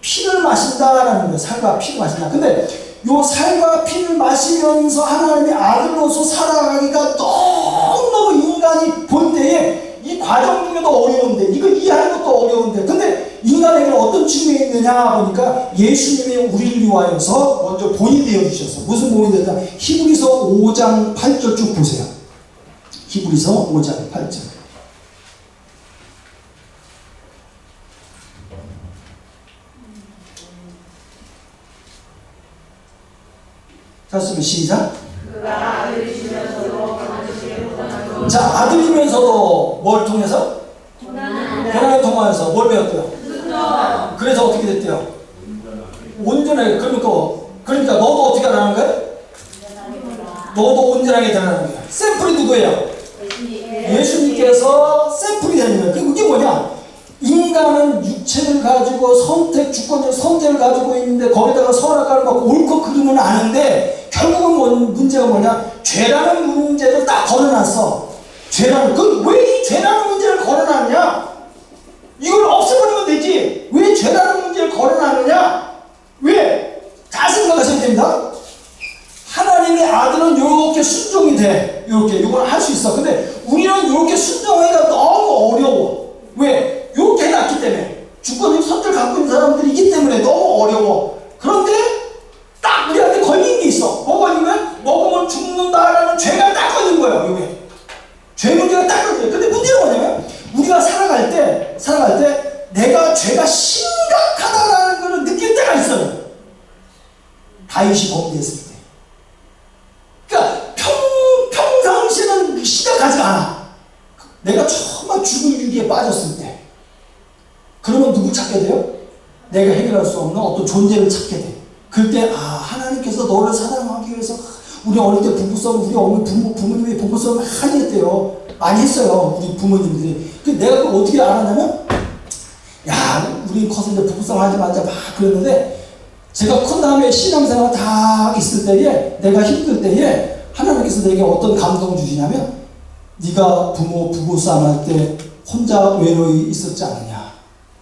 피를 마신다라는 거예요. 살과 피를 마신다. 근데 요 살과 피를 마시면서 하나님의 아들로서 살아가기가 너무너무 인간이 볼 때에 이 과정 중에도 어려운데 이거 이해하는 것도 어려운데 근데 인간에게는 어떤 측면이 있느냐 보니까 예수님이 우리를 위하여서 먼저 본이 되어주셔서 무슨 본이 되냐 히브리서 5장 8절 쭉 보세요. 히브리서 5장 8절 자, 시작. 자, 아들이면서도 뭘 통해서? 고난을 통하여서 뭘 배웠대요? 그래서 어떻게 됐대요? 온전하게. 그러니까 너도 어떻게 하라는 거예요? 너도 온전하게 되라는 거예요. 샘플이 누구예요? 예수님께서 샘플이 되는 거예요. 그게 뭐냐? 인간은 육체를 가지고 주권적 선택을 가지고 있는데 거기다가 선악과를 먹고 옳고 그름은 아는데 결국은 문제가 뭐냐? 죄라는 문제를 딱 걸어놨어. 왜 이 죄라는 문제를 걸어놨냐? 이걸 없애버리면 되지. 왜 죄라는 문제를 걸어놨느냐? 왜? 다 생각하셔야 됩니다. 하나님의 아들은 이렇게 순종이 돼. 이걸 할 수 있어. 근데 우리는 이렇게 순종하기가 너무 어려워. 왜? 이렇게 해놨기 때문에. 주권적 선택을 갖고 있는 사람들이기 때문에 너무 어려워. 그런데 딱 우리한테 걸린 게 있어. 먹으면 죽는다라는 죄가 딱 걸린 거예요. 이게. 죄 문제가 딱 걸린 거예요. 근데 문제는 뭐냐면 우리가 살아갈 때 내가 죄가 심각하다라는 걸 느낄 때가 있어요. 다윗이 범죄했을 때. 그러니까 평상시에는 심각하지가 내가 해결할 수 없는 어떤 존재를 찾게 돼. 그때 하나님께서 너를 사랑하기 위해서 우리 어릴 때 부부싸움 우리 어머니 부모님이 부부싸움 많이 했대요. 많이 했어요. 우리 부모님들이. 내가 그걸 어떻게 알았냐면 우리 커서 이제 부부싸움 하지 말자 막 그랬는데 제가 큰 다음에 신앙생활 다 있을 때에 내가 힘들 때에 하나님께서 내게 어떤 감동 주시냐면 네가 부부싸움 할 때 혼자 외로이 있었지 않느냐.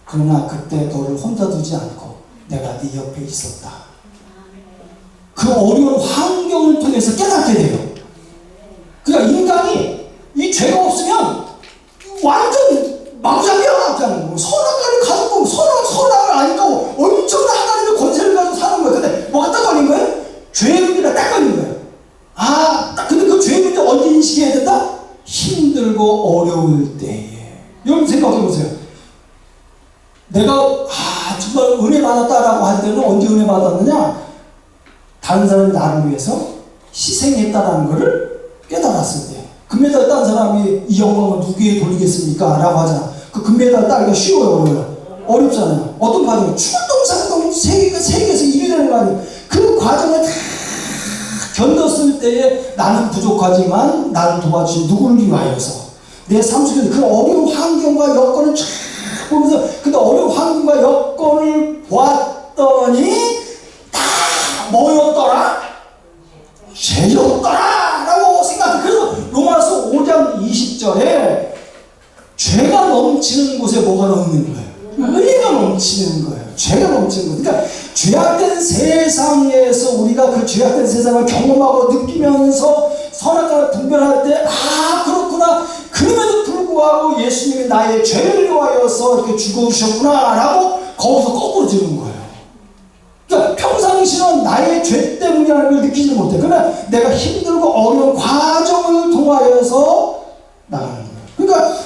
그러나 그때 너를 혼자 두지 않고 내가 네 옆에 있었다. 그 어려운 환경을 통해서 깨닫게 돼요. 그러니까 인간이 이 죄가 없으면 완전 망상이야. 그냥 선악과를 가지고 선악을 아니까 엄청난 하나님의 권세를 가지고 사는 거야. 근데 뭐가 딱 걸린 거예요? 죄의 문제가 딱 걸린 거예요. 근데 그 죄의 문제 언제 인식해야 된다? 힘들고 어려울 때에. 여러분 생각해 보세요. 내가 정말 은혜 받았다라고 할 때는 언제 은혜 받았느냐? 다른 사람이 나를 위해서 희생했다라는 것을 깨달았을 때. 금메달 딴 사람이 이 영광을 누구에게 돌리겠습니까? 라고 하잖아. 그 금메달 따기가 쉬워요, 어려워요? 어렵잖아요. 어떤 과정이 출동상동 세계에서 1위 되는 거 아니에요? 그 과정을 다 견뎠을 때에 나는 부족하지만 나를 도와주신 누구를 위하여서 내 삶 속에서 그 어려운 환경과 여건을 쫙 보면서 근데 어려운 환경과 여건을 보았더니 다 뭐였더라? 죄였더라! 라고 생각해. 그래서 로마서 5장 20절에 죄가 넘치는 곳에 뭐가 넘는 거예요? 의가 넘치는 거예요. 죄가 넘치는 거예요. 그러니까 죄악된 세상에서 우리가 그 죄악된 세상을 경험하고 느끼면서 선악과를 분별할 때 그렇구나. 그럼에도 불구하고 예수님이 나의 죄를 위하여서 이렇게 죽어주셨구나 라고 거기서 거꾸로 지는 거예요. 그러니까 평상시는 나의 죄 때문이라는 걸 느끼지 못해. 그러나 내가 힘들고 어려운 과정을 통하여서 나가는 거예요. 그러니까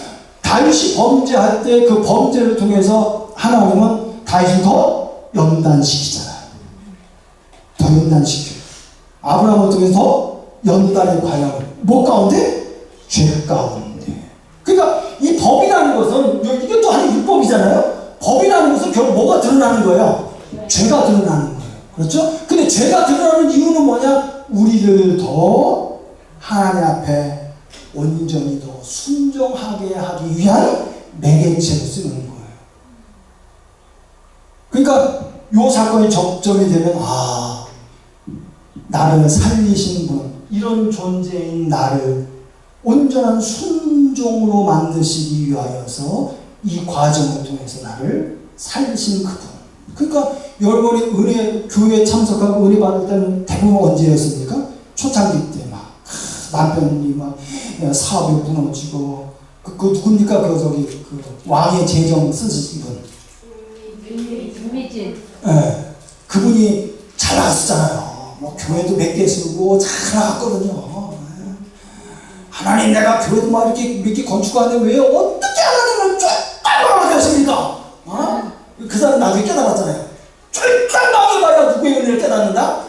다윗이 범죄할 때 그 범죄를 통해서 하나님은 다윗을 더 연단시키잖아요. 더 연단시켜요. 아브라함을 통해서 더 연단의 과정을 뭐 가운데? 죄 가운데. 그러니까 이 법이라는 것은 이게 또 하나의 율법이잖아요. 법이라는 것은 결국 뭐가 드러나는 거예요? 죄가 드러나는 거예요. 그렇죠? 근데 죄가 드러나는 이유는 뭐냐? 우리를 더 하나님 앞에 온전히 더 순종하게 하기 위한 매개체로 쓰는 거예요. 그러니까 이 사건이 접점이 되면 나를 살리신 분, 이런 존재인 나를 온전한 순종으로 만드시기 위하여서 이 과정을 통해서 나를 살리신 그분. 그러니까 여러분이 은혜 교회에 참석하고 은혜 받을 때는 대부분 언제였습니까? 초창기 때 막 남편이 막 사업이 무너지고 그 누굽니까? 그 왕의 재정 쓰신 분.
김미진.
네, 그분이 잘 나갔었잖아요. 뭐 교회도 몇 개 쓰고 잘 나갔거든요. 하나님 내가 교회도 막 이렇게 몇 개 건축하는데 왜 어떻게 하나님을 쫄딱 하셨습니까? 그 사람 나중에 깨달았잖아요. 쫄딱 망해봐야 누구의 은혜를 깨닫는다?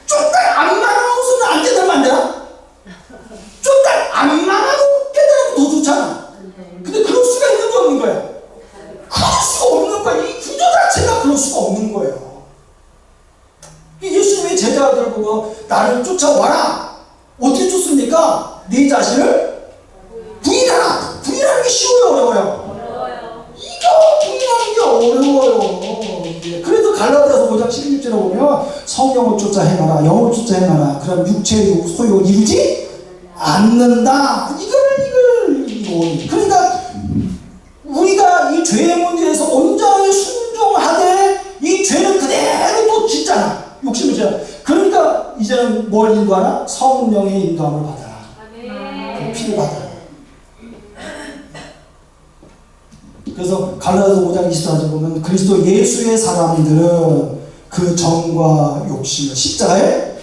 쫄딱 안 망하고 서는 안 깨달으면 안 되나? 쫄딱 안 망하고 깨달으면 더 좋잖아. 근데 그럴 수가 있는 게 없는 거야. 그럴 수가 없는 거야. 이 구조 자체가 그럴 수가 없는 거예요. 예수님의 제자들 보고 나를 쫓아와라. 어떻게 쫓습니까? 네 자신을 부인하라. 부인하는 게 쉬워요, 어려워요? 이거 부인하는 게 어려워요. 그래도 갈라디아서 5장 16절에 보면 성령을 쫓아 행하라, 영을 쫓아 행하라. 그럼 육체의 소욕을 이루지 않는다. 이걸 그러니까 우리가 이 죄의 문제에서 온전히 순종하되 이 죄는 그대로 또 짓잖아. 욕심을 져. 그러니까 이제는 뭘 인도하라? 성령의 인도함을 받아라. 그 피를 받아라. 그래서 갈라디아서 5장 24절 보면 그리스도 예수의 사람들은 그 정과 욕심을 십자가에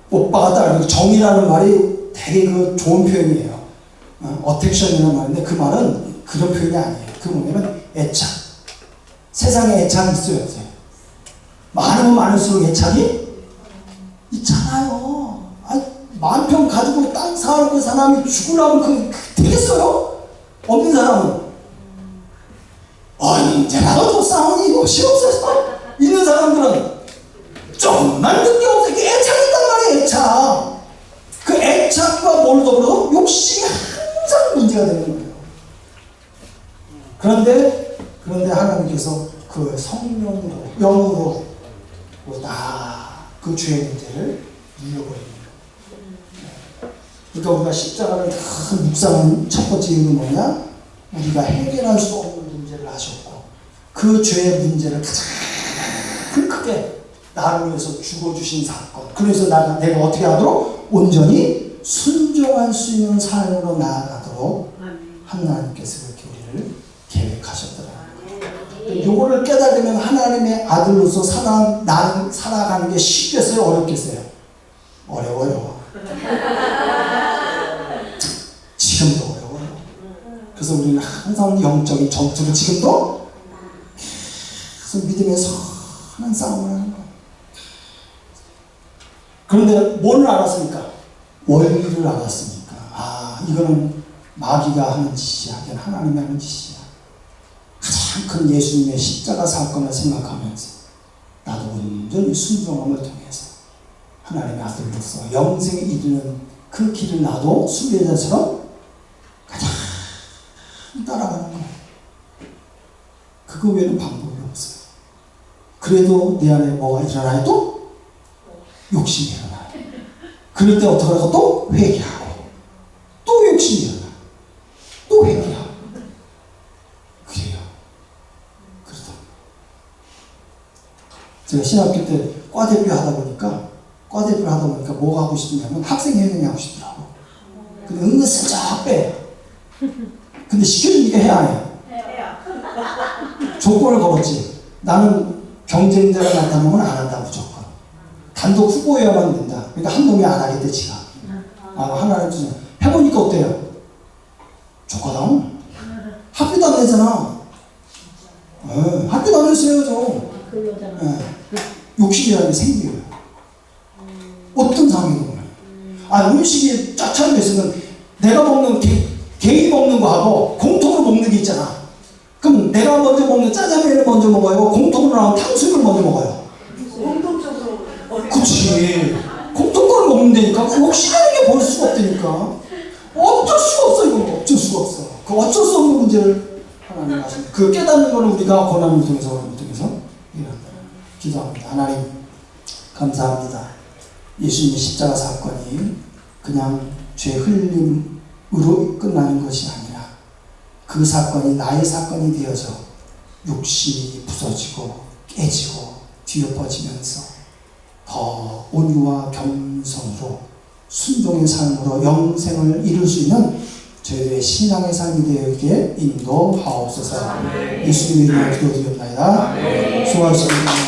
못 박았다. 정이라는 말이 되게 그 좋은 표현이에요. 어택션이라는 말인데 그 말은 그런 표현이 아니에요. 그 뭐냐면 애착. 세상에 애착이 있어요, 없어요? 많으면 많을수록 애착이 있잖아요. 만평 가지고 땅 사는 사람이 죽으려면 그 되겠어요? 없는 사람은. 언제라도 또 싸우니 욕심 없어서 있는 사람들은 조금만 늦게 없으니까 애착이 있단 말이에요. 애착. 그 애착과 뭘 더불어 욕심이 항상 문제가 되는 거예요. 그런데 하나님께서 그 성령으로 영으로 다 그 죄의 문제를 물려버립니다. 그러니까 우리가 십자가를 다 묵상한 첫 번째 이유는 뭐냐? 우리가 해결할 수 없는 문제를 하셨고 그 죄의 문제를 가장 크게 나를 위해서 죽어주신 사건. 그래서 내가 어떻게 하도록? 온전히 순종할 수 있는 삶으로 나아가도록 하나님께서 그렇게 우리를 계획하셨더라. 요거를 깨달으면 하나님의 아들로서 나는 살아가는 게 쉽겠어요? 어렵겠어요? 어려워요. 지금도 어려워요. 그래서 우리는 항상 영적인 전투를 지금도 계속 믿음의 선한 싸움을 하는 거예요. 그런데 뭘 알았습니까? 원리를 알았으니까 이거는 마귀가 하는 짓이야. 이건 하나님이 하는 짓이야. 가장 큰 예수님의 십자가 사건을 생각하면서 나도 온전히 순종함을 통해서 하나님의 아들로서 영생에 이르는 그 길을 나도 순례자처럼 가장 따라가는 거예요. 그거 외에는 방법이 없어요. 그래도 내 안에 뭐가 일어나요? 또 욕심이 일어나요. 그럴 때 어떻게 하고 또 회개하고 또 욕심이 일어나요. 또 회개하고 그래요. 그러다 제가 신학교 때 과대표 하다 보니까 뭐가 하고 싶냐면 학생회장이 하고 싶더라고. 근데 은근슬쩍 빼요. 근데 시켜주니까 해야 해요. 조건을 걸었지. 나는 경쟁자가 나타나면 안 한다 무조건. 단독 후보여야만 된다. 그러니까 한 놈이 안 하겠대 지가. 하나를 주자. 해보니까 어때요? 조건하면 학교도 안 내잖아. 학교도 안 냈어요 저. 욕심이라는 게 생겨요. 어떤 상황이든 음식이 쫙 차려 있으면 내가 먹는 개인이 먹는 거하고 공통으로 먹는 게 있잖아. 그럼 내가 먼저 먹는 짜장면을 먼저 먹어요? 공통으로 나온 탕수육을 먼저 먹어요?
공통적으로.
그치. 공통으로 먹는 데니까 욕심이라는 게 볼 수가 없다니까. 어쩔 수가 없어. 이거 어쩔 수가 없어. 그 어쩔 수 없는 문제를 하나님 하십니다. 그 깨닫는 거는 우리가 고난을 통해서 기도합니다. 하나님 감사합니다. 예수님의 십자가 사건이 그냥 죄 흘림으로 끝나는 것이 아니라 그 사건이 나의 사건이 되어져 욕심이 부서지고 깨지고 뒤엎어지면서 더 온유와 겸손으로 순종의 삶으로 영생을 이룰 수 있는 저희들의 신앙의 삶이 되게 인도하옵소서. 예수님의 이름으로 기도드립니다. 수고하셨습니다.